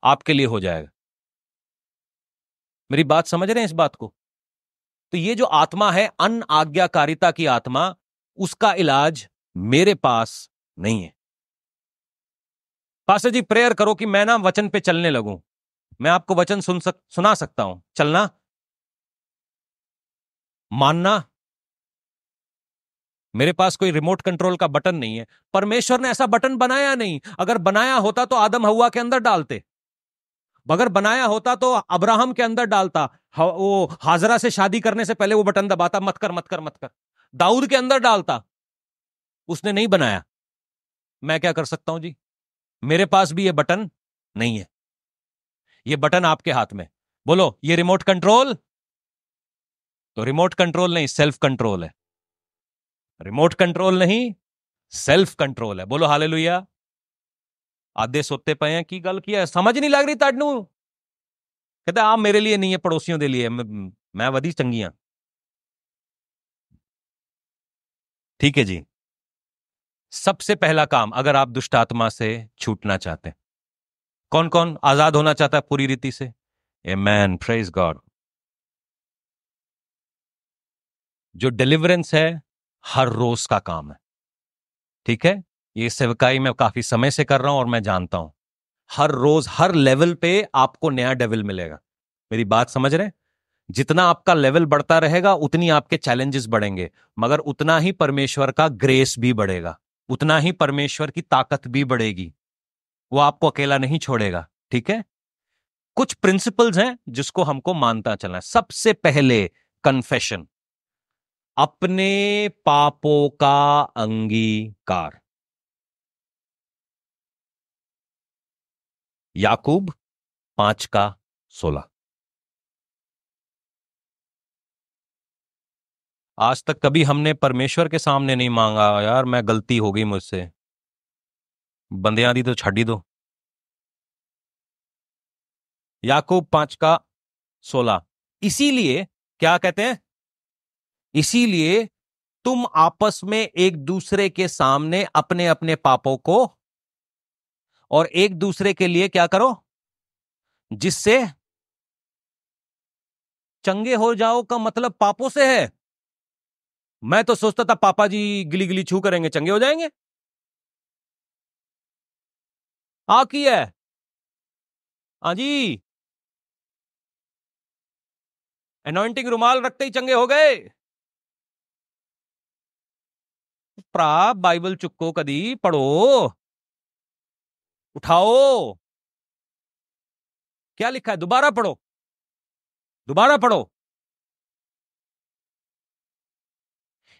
आपके लिए हो जाएगा। मेरी बात समझ रहे हैं इस बात को? तो ये जो आत्मा है, अन आज्ञाकारिता की आत्मा, उसका इलाज मेरे पास नहीं है। पास्टर जी प्रेयर करो कि मैं ना वचन पे चलने लगूं। मैं आपको वचन सुना सकता हूं, चलना, मानना। मेरे पास कोई रिमोट कंट्रोल का बटन नहीं है। परमेश्वर ने ऐसा बटन बनाया नहीं। अगर बनाया होता तो आदम हव्वा के अंदर डालते। अगर बनाया होता तो अब्राहम के अंदर डालता। वो हाजरा से शादी करने से पहले वो बटन दबाता, मत कर मत कर मत कर। दाऊद के अंदर डालता। उसने नहीं बनाया। मैं क्या कर सकता हूं जी? मेरे पास भी ये बटन नहीं है। ये बटन आपके हाथ में। बोलो, ये रिमोट कंट्रोल? तो रिमोट कंट्रोल नहीं, सेल्फ कंट्रोल है। रिमोट कंट्रोल नहीं, सेल्फ कंट्रोल है। बोलो हालेलुया। आधे सोते पे हैं, की गल की है, समझ नहीं लग रही ताडनू? कहते आप मेरे लिए नहीं है, पड़ोसियों के लिए। मैं वधी चंगी हां। ठीक है जी। सबसे पहला काम, अगर आप दुष्ट आत्मा से छूटना चाहते हैं, कौन कौन आजाद होना चाहता है पूरी रीति से? आमेन, प्रेज गॉड। जो डिलीवरेंस है, हर रोज का काम है। ठीक है, ये सेवकाई मैं काफी समय से कर रहा हूं और मैं जानता हूं, हर रोज हर लेवल पे आपको नया डेविल मिलेगा। मेरी बात समझ रहे हैं? जितना आपका लेवल बढ़ता रहेगा उतनी आपके चैलेंजेस बढ़ेंगे, मगर उतना ही परमेश्वर का ग्रेस भी बढ़ेगा, उतना ही परमेश्वर की ताकत भी बढ़ेगी। वो आपको अकेला नहीं छोड़ेगा। ठीक है, कुछ प्रिंसिपल्स हैं जिसको हमको मानता चलना है। सबसे पहले कन्फेशन, अपने पापों का अंगीकार। याकूब 5:16। आज तक कभी हमने परमेश्वर के सामने नहीं मांगा, यार मैं गलती हो गई मुझसे, बंदियां दी तो छड़ी दो। याकूब 5:16। इसीलिए क्या कहते हैं? इसीलिए तुम आपस में एक दूसरे के सामने अपने अपने पापों को और एक दूसरे के लिए क्या करो, जिससे चंगे हो जाओ का मतलब पापों से है। मैं तो सोचता था पापा जी गिली गिली छू करेंगे चंगे हो जाएंगे। की है। हाँ जी, अनॉइंटिंग रुमाल रखते ही चंगे हो गए। प्रा बाइबल चुक्को कदी पढ़ो, उठाओ। क्या लिखा है? दोबारा पढ़ो, दोबारा पढ़ो।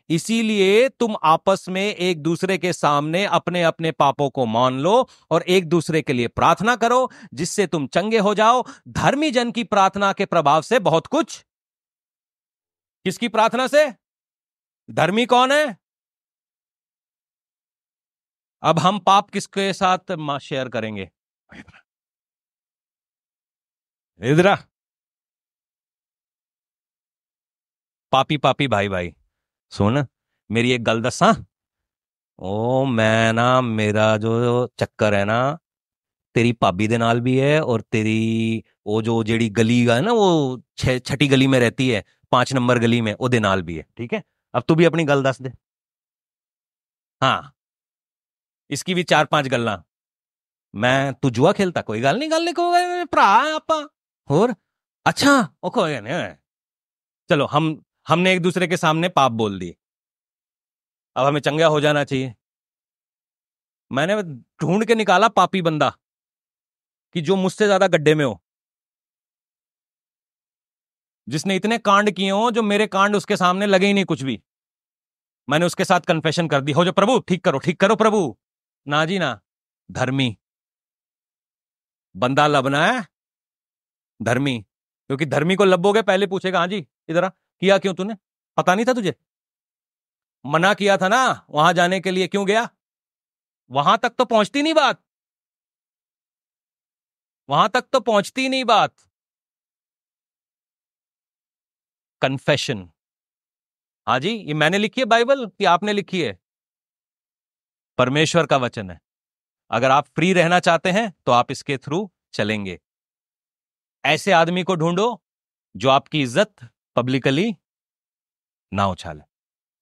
इसीलिए तुम आपस में एक दूसरे के सामने अपने अपने पापों को मान लो और एक दूसरे के लिए प्रार्थना करो, जिससे तुम चंगे हो जाओ। धर्मी जन की प्रार्थना के प्रभाव से बहुत कुछ। किसकी प्रार्थना से? धर्मी कौन है? अब हम पाप किसके साथ शेयर करेंगे? इधर आ। पापी पापी भाई भाई, सुन, मेरी एक गल दसा। ओ मैं ना, मेरा जो चक्कर है ना, तेरी भाभी दे नाल भी है, और तेरी वो जो जेड़ी गली है ना, वो छठी गली में रहती है, 5 नंबर गली में, ओदे नाल भी है। ठीक है, अब तू भी अपनी गल दस दे। हाँ, इसकी भी 4-5 गल्ला। मैं तू जुआ खेलता? कोई गल नहीं, गल नहीं, कोई भरा आपा। होर अच्छा, ओ कोई नहीं। चलो, हमने एक दूसरे के सामने पाप बोल दिए, अब हमें चंगा हो जाना चाहिए। मैंने ढूंढ के निकाला पापी बंदा कि जो मुझसे ज्यादा गड्ढे में हो, जिसने इतने कांड किए हो जो मेरे कांड उसके सामने लगे ही नहीं कुछ भी। मैंने उसके साथ कन्फेशन कर दी, हो जो प्रभु ठीक करो प्रभु। ना जी ना। धर्मी बंदा लबना है, धर्मी। क्योंकि धर्मी को लबोगे पहले पूछेगा, हाँ जी इधर आ, किया क्यों तूने, पता नहीं था तुझे, मना किया था ना वहां जाने के लिए, क्यों गया। वहां तक तो पहुंचती नहीं बात, वहां तक तो पहुंचती नहीं बात। कन्फेशन। हाँ जी, ये मैंने लिखी है बाइबल कि आपने लिखी है? परमेश्वर का वचन है। अगर आप फ्री रहना चाहते हैं तो आप इसके थ्रू चलेंगे। ऐसे आदमी को ढूंढो जो आपकी इज्जत पब्लिकली ना उछाले।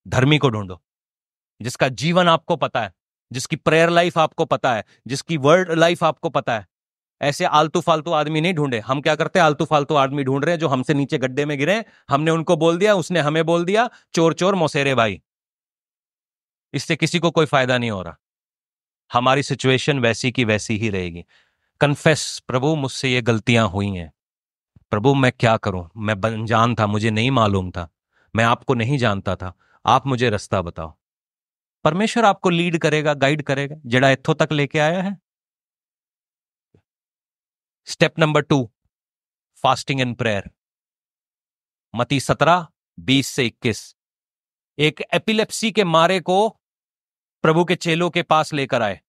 धर्मी को ढूंढो जिसका जीवन आपको पता है, जिसकी प्रेयर लाइफ आपको पता है, जिसकी वर्ड लाइफ आपको पता है। ऐसे आलतू फालतू आदमी नहीं ढूंढे। हम क्या करते हैं, आलतू फालतू आदमी ढूंढ रहे हैं जो हमसे नीचे गड्ढे में गिरे, हमने उनको बोल दिया, उसने हमें बोल दिया, चोर चोर मौसेरे भाई। इससे किसी को कोई फायदा नहीं हो रहा। हमारी सिचुएशन वैसी की वैसी ही रहेगी। कन्फेस, प्रभु मुझसे ये गलतियां हुई हैं, प्रभु मैं क्या करूं, मैं अनजान था, मुझे नहीं मालूम था, मैं आपको नहीं जानता था, आप मुझे रास्ता बताओ। परमेश्वर आपको लीड करेगा, गाइड करेगा, जड़ा इत्थों तक लेके आया है। Step number 2, fasting and prayer. मती 17:20 से 21। एक एपिलेप्सी के मारे को प्रभु के चेलों के पास लेकर आए।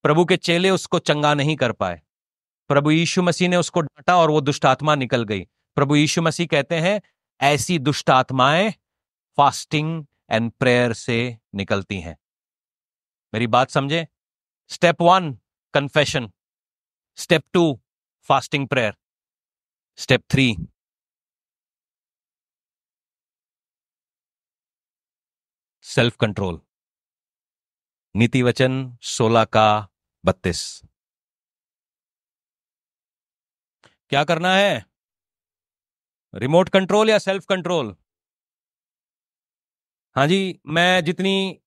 प्रभु के चेले उसको चंगा नहीं कर पाए। प्रभु यीशु मसीह ने उसको डांटा और वो दुष्ट आत्मा निकल गई। प्रभु यीशु मसीह कहते हैं ऐसी दुष्ट आत्माएं फास्टिंग एंड प्रेयर से निकलती हैं। मेरी बात समझे? Step 1 confession, step 2 fasting prayer, step 3 self control. नीति वचन 16:32। क्या करना है? रिमोट कंट्रोल या सेल्फ कंट्रोल? हाँ जी, मैं जितनी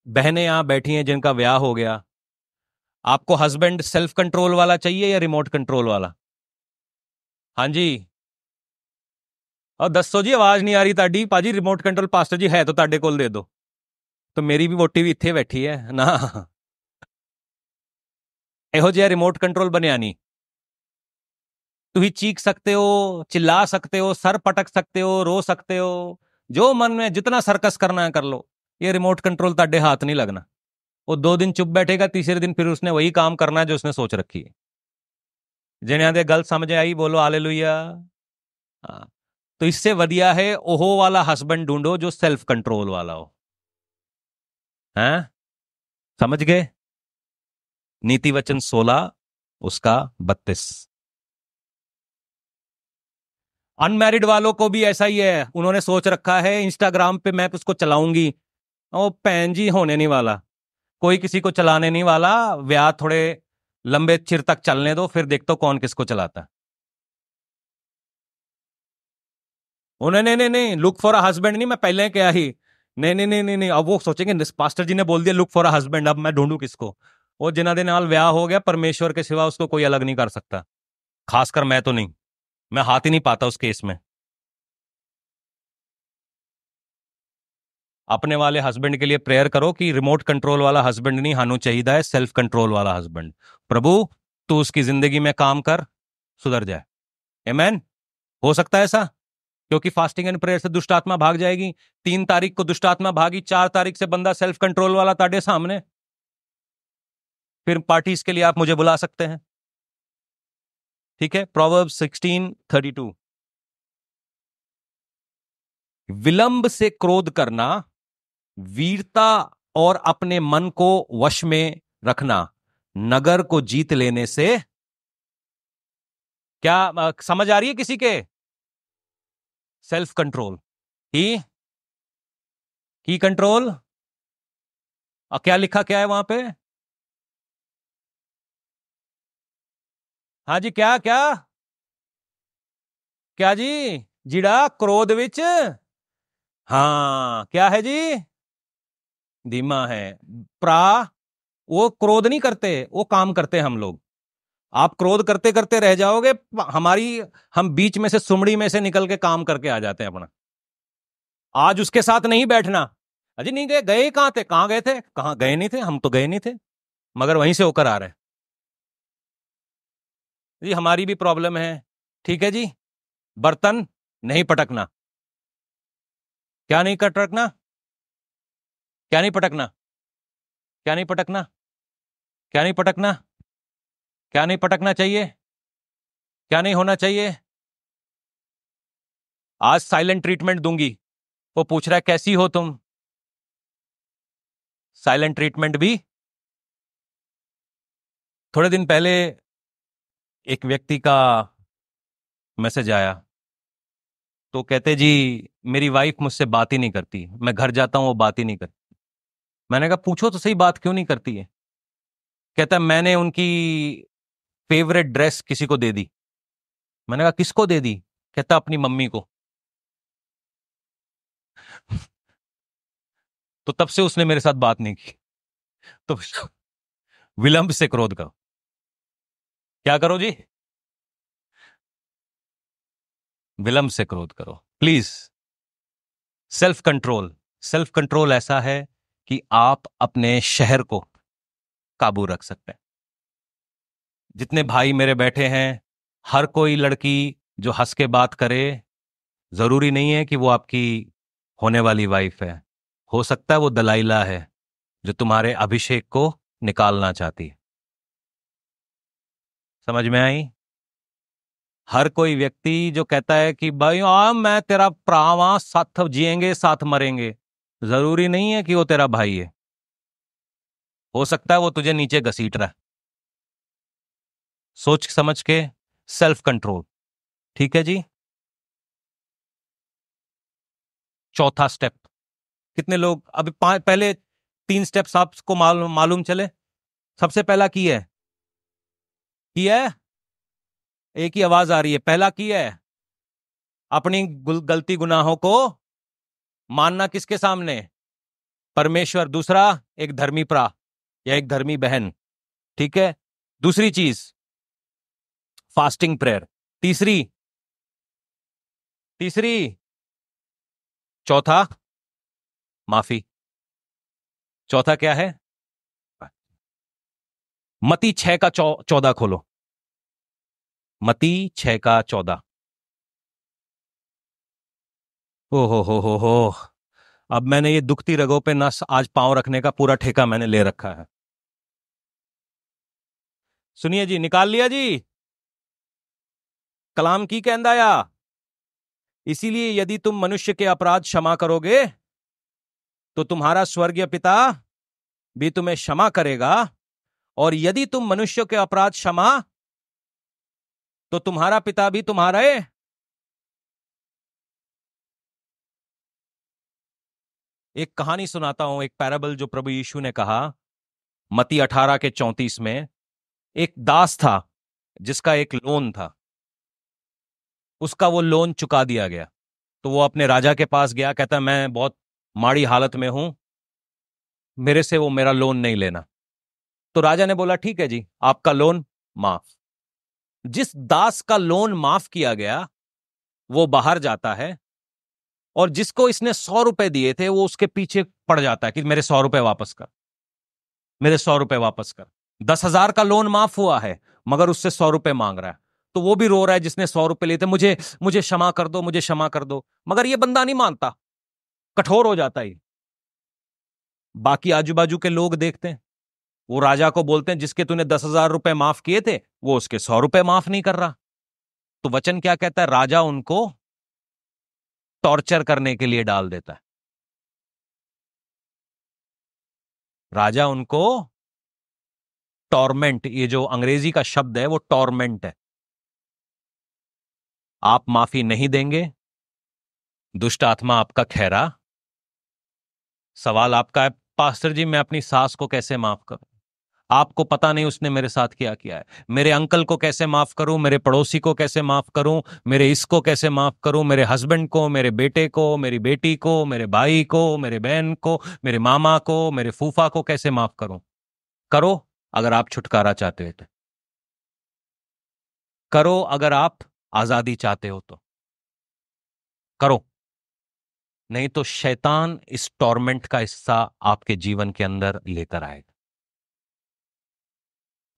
बहनें यहां बैठी हैं जिनका ब्याह हो गया, आपको हस्बैंड सेल्फ कंट्रोल वाला चाहिए या रिमोट कंट्रोल वाला? हाँ जी। और दसो जी, आवाज नहीं आ रही ताड़ी। पाजी रिमोट कंट्रोल पास्टर जी है तो ताडे कोल दे दो। तो मेरी भी वोटी भी इत्थे बैठी है ना। ਇਹੋ ਜਿਹਾ रिमोट कंट्रोल बनया नहीं। तुम ही चीख सकते हो, चिल्ला सकते हो, सर पटक सकते हो, रो सकते हो, जो मन में जितना सर्कस करना है कर लो। ये रिमोट कंट्रोल ताडे हाथ नहीं लगना। वो 2 दिन चुप बैठेगा, तीसरे दिन फिर उसने वही काम करना है जो उसने सोच रखी है। जिन्हें दे गल समझ आई बोलो हालेलुया। हाँ। तो इससे वधिया है ओहो वाला हस्बैंड ढूंढो जो सेल्फ कंट्रोल वाला हो। हैं? समझ गए? नीति वचन 16 उसका 32। अनमैरिड वालों को भी ऐसा ही है। उन्होंने सोच रखा है इंस्टाग्राम पे मैं उसको चलाऊंगी। ओ भैन जी, होने नहीं वाला। कोई किसी को चलाने नहीं वाला। ब्याह थोड़े लंबे चिर तक चलने दो, फिर देखते हो कौन किसको चलाता है। नहीं नहीं नहीं नहीं, लुक फॉर अ हस्बैंड नहीं, मैं पहले क्या ही। नहीं नहीं नहीं नहीं नहीं, अब वो सोचेंगे पास्टर जी ने बोल दिया लुक फॉर अ हस्बैंड, अब मैं ढूंढू किसको। वो जिन्हों दे नाल ब्याह हो गया, परमेश्वर के सिवा उसको कोई अलग नहीं कर सकता। खासकर मैं तो नहीं, मैं हाथ ही नहीं पाता उस केस में। अपने वाले हस्बैंड के लिए प्रेयर करो कि रिमोट कंट्रोल वाला हस्बैंड नहीं हानू चाहिए है, सेल्फ कंट्रोल वाला हस्बैंड। प्रभु तू उसकी जिंदगी में काम कर, सुधर जाए। आमेन। हो सकता है ऐसा, क्योंकि फास्टिंग एंड प्रेयर से दुष्ट आत्मा भाग जाएगी। 3 तारीख को दुष्ट आत्मा भागी, 4 तारीख से बंदा सेल्फ कंट्रोल वाला ताड़े सामने। फिर पार्टीज के लिए आप मुझे बुला सकते हैं। ठीक है। प्रोवर्ब्स 16:32। विलंब से क्रोध करना, वीरता और अपने मन को वश में रखना नगर को जीत लेने से। क्या समझ आ रही है किसी के? सेल्फ कंट्रोल ही कंट्रोल। क्या लिखा क्या है वहां पे? हाँ जी, क्या क्या क्या जी? जिड़ा क्रोध विच। हाँ, क्या है जी? धीमा है। प्रा वो क्रोध नहीं करते, वो काम करते हैं हम लोग। आप क्रोध करते करते रह जाओगे, हमारी हम बीच में से सुमड़ी में से निकल के काम करके आ जाते हैं अपना। आज उसके साथ नहीं बैठना। अजी नहीं गए, गए कहाँ थे, कहाँ गए थे, कहाँ गए नहीं थे, हम तो गए नहीं थे, मगर वहीं से होकर आ रहे हैं। जी हमारी भी प्रॉब्लम है। ठीक है जी। बर्तन नहीं पटकना। क्या नहीं पटकना? क्या नहीं पटकना? क्या नहीं पटकना? क्या नहीं पटकना? क्या नहीं पटकना चाहिए? क्या नहीं होना चाहिए? आज साइलेंट ट्रीटमेंट दूंगी। वो पूछ रहा है कैसी हो तुम? साइलेंट ट्रीटमेंट भी। थोड़े दिन पहले एक व्यक्ति का मैसेज आया, तो कहते जी मेरी वाइफ मुझसे बात ही नहीं करती, मैं घर जाता हूं वो बात ही नहीं करती। मैंने कहा पूछो तो सही, बात क्यों नहीं करती है? कहता है मैंने उनकी फेवरेट ड्रेस किसी को दे दी। मैंने कहा किसको दे दी? कहता अपनी मम्मी को। तो तब से उसने मेरे साथ बात नहीं की। तो विलंब से क्रोध करो। क्या करो जी? विलंब से क्रोध करो please. Self control. Self control ऐसा है कि आप अपने शहर को काबू रख सकते हैं। जितने भाई मेरे बैठे हैं, हर कोई लड़की जो हंस के बात करे, जरूरी नहीं है कि वो आपकी होने वाली वाइफ है। हो सकता है वो दलाइला है जो तुम्हारे अभिषेक को निकालना चाहती है। समझ में आई? हर कोई व्यक्ति जो कहता है कि भाई मैं तेरा प्रावा, साथ जिएंगे साथ मरेंगे, जरूरी नहीं है कि वो तेरा भाई है। हो सकता है वो तुझे नीचे घसीट रहा है। सोच समझ के, सेल्फ कंट्रोल। ठीक है जी। चौथा स्टेप। कितने लोग अभी पहले तीन स्टेप्स आपको मालूम मालूम चले? सबसे पहला की है, की है, एक ही आवाज आ रही है, पहला की है अपनी गलती गुनाहों को मानना। किसके सामने? परमेश्वर। दूसरा, एक धर्मी प्रा या एक धर्मी बहन। ठीक है। दूसरी चीज फास्टिंग प्रेयर। तीसरी, तीसरी, चौथा माफी। चौथा क्या है? मती 6 का 14 खोलो। मती 6 का 14। ओ हो। अब मैंने ये दुखती रगों पे नस आज पांव रखने का पूरा ठेका मैंने ले रखा है। सुनिए जी, निकाल लिया जी। कलाम की कहंदा या। इसीलिए यदि तुम मनुष्य के अपराध क्षमा करोगे तो तुम्हारा स्वर्गीय पिता भी तुम्हें क्षमा करेगा, और यदि तुम मनुष्य के अपराध क्षमा, तो तुम्हारा पिता भी तुम्हारे। एक कहानी सुनाता हूं, एक पैराबल जो प्रभु यीशु ने कहा मती 18 के 34 में। एक दास था जिसका एक लोन था, उसका वो लोन चुका दिया गया। तो वो अपने राजा के पास गया, कहता मैं बहुत माड़ी हालत में हूं, मेरे से वो मेरा लोन नहीं लेना। तो राजा ने बोला ठीक है जी, आपका लोन माफ। जिस दास का लोन माफ किया गया वो बाहर जाता है, और जिसको इसने 100 रुपए दिए थे वो उसके पीछे पड़ जाता है कि मेरे 100 रुपए वापस कर, मेरे 100 रुपए वापस कर। 10,000 का लोन माफ हुआ है मगर उससे 100 रुपए मांग रहा है। तो वो भी रो रहा है जिसने 100 रुपए लिए थे, मुझे मुझे क्षमा कर दो, मुझे क्षमा कर दो। मगर ये बंदा नहीं मानता, कठोर हो जाता है। बाकी आजू बाजू के लोग देखते हैं, वो राजा को बोलते हैं जिसके तूने 10,000 रुपए माफ किए थे वो उसके 100 रुपए माफ नहीं कर रहा। तो वचन क्या कहता है? राजा उनको टॉर्चर करने के लिए डाल देता है। राजा उनको टॉर्मेंट, ये जो अंग्रेजी का शब्द है वो टॉर्मेंट है। आप माफी नहीं देंगे, दुष्ट आत्मा आपका खैरा। सवाल आपका है पास्टर जी मैं अपनी सास को कैसे माफ करूं? आपको पता नहीं उसने मेरे साथ क्या किया है। मेरे अंकल को कैसे माफ करूं, मेरे पड़ोसी को कैसे माफ करूं, मेरे इसको कैसे माफ करूं, मेरे हस्बैंड को, मेरे बेटे को, मेरी बेटी को, मेरे भाई को, मेरे बहन को, मेरे मामा को, मेरे फूफा को कैसे माफ करूं? करो अगर आप छुटकारा चाहते हो तो, करो अगर आप आजादी चाहते हो तो करो, नहीं तो शैतान इस टॉर्मेंट का हिस्सा आपके जीवन के अंदर लेकर आएगा।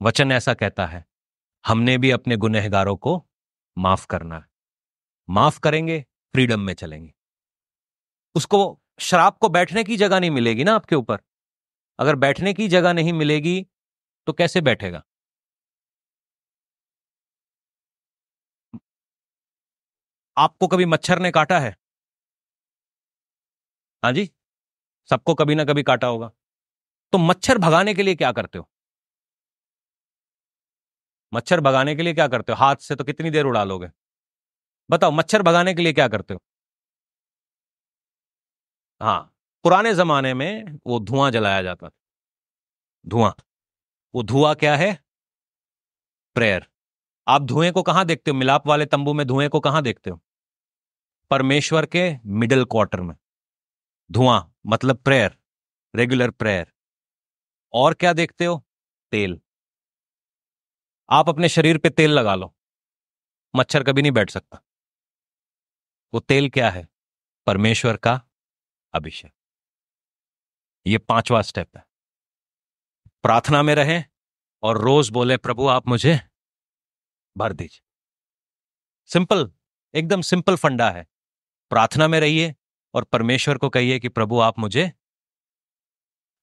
वचन ऐसा कहता है, हमने भी अपने गुनहगारों को माफ करना है। माफ करेंगे, फ्रीडम में चलेंगे। उसको शराब को बैठने की जगह नहीं मिलेगी ना आपके ऊपर। अगर बैठने की जगह नहीं मिलेगी तो कैसे बैठेगा? आपको कभी मच्छर ने काटा है? हाँ जी, सबको कभी ना कभी काटा होगा। तो मच्छर भगाने के लिए क्या करते हो? मच्छर भगाने के लिए क्या करते हो? हाथ से तो कितनी देर उड़ा लोगे? बताओ, मच्छर भगाने के लिए क्या करते हो? हाँ, पुराने जमाने में वो धुआं जलाया जाता था। धुआं, वो धुआं क्या है? प्रेयर। आप धुएं को कहां देखते हो? मिलाप वाले तंबू में धुएं को कहां देखते हो? परमेश्वर के मिडिल क्वार्टर में। धुआं मतलब प्रेयर, रेगुलर प्रेयर। और क्या देखते हो? तेल। आप अपने शरीर पे तेल लगा लो, मच्छर कभी नहीं बैठ सकता। वो तेल क्या है? परमेश्वर का अभिषेक। ये पांचवा स्टेप है। प्रार्थना में रहें और रोज बोले, प्रभु आप मुझे भर दीजिए। सिंपल, एकदम सिंपल फंडा है। प्रार्थना में रहिए और परमेश्वर को कहिए कि प्रभु आप मुझे।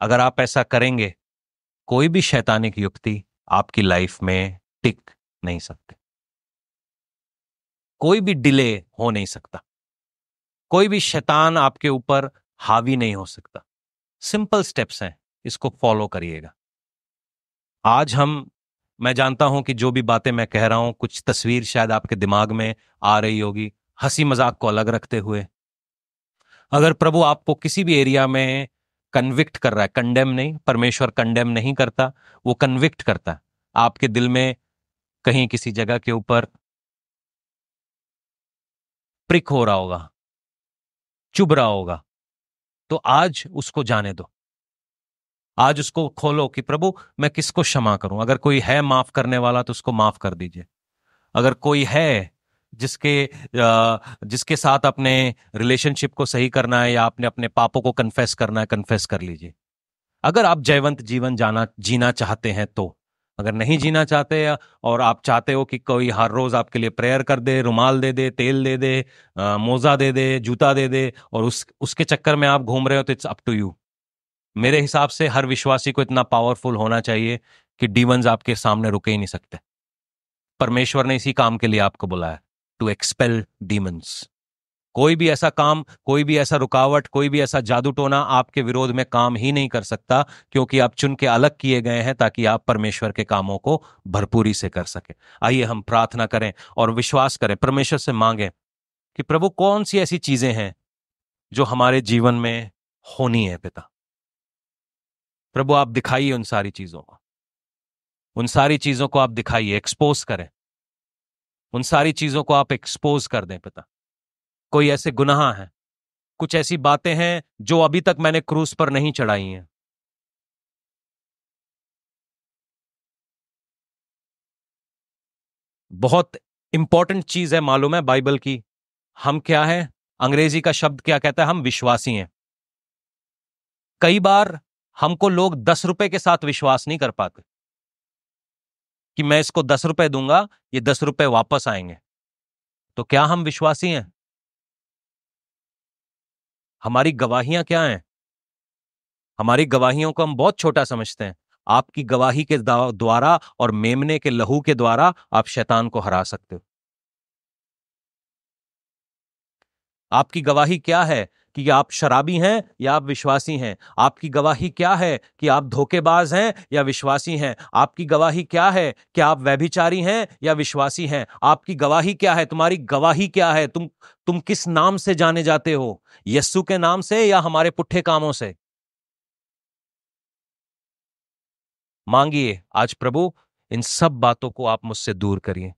अगर आप ऐसा करेंगे, कोई भी शैतानिक युक्ति आपकी लाइफ में टिक नहीं सकते। कोई भी डिले हो नहीं सकता। कोई भी शैतान आपके ऊपर हावी नहीं हो सकता। सिंपल स्टेप्स हैं, इसको फॉलो करिएगा। आज हम, मैं जानता हूं कि जो भी बातें मैं कह रहा हूं, कुछ तस्वीर शायद आपके दिमाग में आ रही होगी, हंसी मजाक को अलग रखते हुए। अगर प्रभु आपको किसी भी एरिया में कन्विक्ट कर रहा है, कंडेम नहीं, परमेश्वर कंडेम नहीं करता, वो कन्विक्ट करता है। आपके दिल में कहीं किसी जगह के ऊपर प्रिक हो रहा होगा, चुभ रहा होगा, तो आज उसको जाने दो। आज उसको खोलो कि प्रभु मैं किसको क्षमा करूं। अगर कोई है माफ करने वाला तो उसको माफ कर दीजिए। अगर कोई है जिसके साथ अपने रिलेशनशिप को सही करना है या आपने अपने पापों को कन्फेस करना है, कन्फेस कर लीजिए। अगर आप जयवंत जीवन जाना जीना चाहते हैं तो। अगर नहीं जीना चाहते और आप चाहते हो कि कोई हर रोज आपके लिए प्रेयर कर दे, रुमाल दे दे, तेल दे दे, मोजा दे दे, जूता दे दे, और उसके चक्कर में आप घूम रहे हो, तो इट्स अप टू यू। मेरे हिसाब से हर विश्वासी को इतना पावरफुल होना चाहिए कि डीमंस आपके सामने रुके ही नहीं सकते। परमेश्वर ने इसी काम के लिए आपको बुलाया, टू एक्सपेल डीमंस। कोई भी ऐसा काम, कोई भी ऐसा रुकावट, कोई भी ऐसा जादू टोना आपके विरोध में काम ही नहीं कर सकता, क्योंकि आप चुन के अलग किए गए हैं ताकि आप परमेश्वर के कामों को भरपूरी से कर सके। आइए हम प्रार्थना करें और विश्वास करें, परमेश्वर से मांगें कि प्रभु कौन सी ऐसी चीजें हैं जो हमारे जीवन में होनी है। पिता प्रभु, आप दिखाइए उन सारी चीजों को, उन सारी चीजों को आप दिखाइए, एक्सपोज करें। उन सारी चीजों को आप एक्सपोज कर दें पिता। कोई ऐसे गुनाह हैं, कुछ ऐसी बातें हैं जो अभी तक मैंने क्रूस पर नहीं चढ़ाई हैं। बहुत इंपॉर्टेंट चीज है, मालूम है बाइबल की, हम क्या है, अंग्रेजी का शब्द क्या कहता है, हम विश्वासी हैं। कई बार हमको लोग 10 रुपए के साथ विश्वास नहीं कर पाते कि मैं इसको 10 रुपए दूंगा, ये 10 रुपए वापस आएंगे। तो क्या हम विश्वासी हैं? हमारी गवाहियां क्या हैं? हमारी गवाहियों को हम बहुत छोटा समझते हैं। आपकी गवाही के द्वारा और मेमने के लहू के द्वारा आप शैतान को हरा सकते हो। आपकी गवाही क्या है कि आप शराबी हैं या आप विश्वासी हैं? आपकी गवाही क्या है कि आप धोखेबाज हैं या विश्वासी हैं? आपकी गवाही क्या है कि आप व्यभिचारी हैं या विश्वासी हैं? आपकी गवाही क्या है? तुम्हारी गवाही क्या है? तुम किस नाम से जाने जाते हो? यस्सु के नाम से या हमारे पुट्ठे कामों से? मांगिए आज, प्रभु इन सब बातों को आप मुझसे दूर करिए।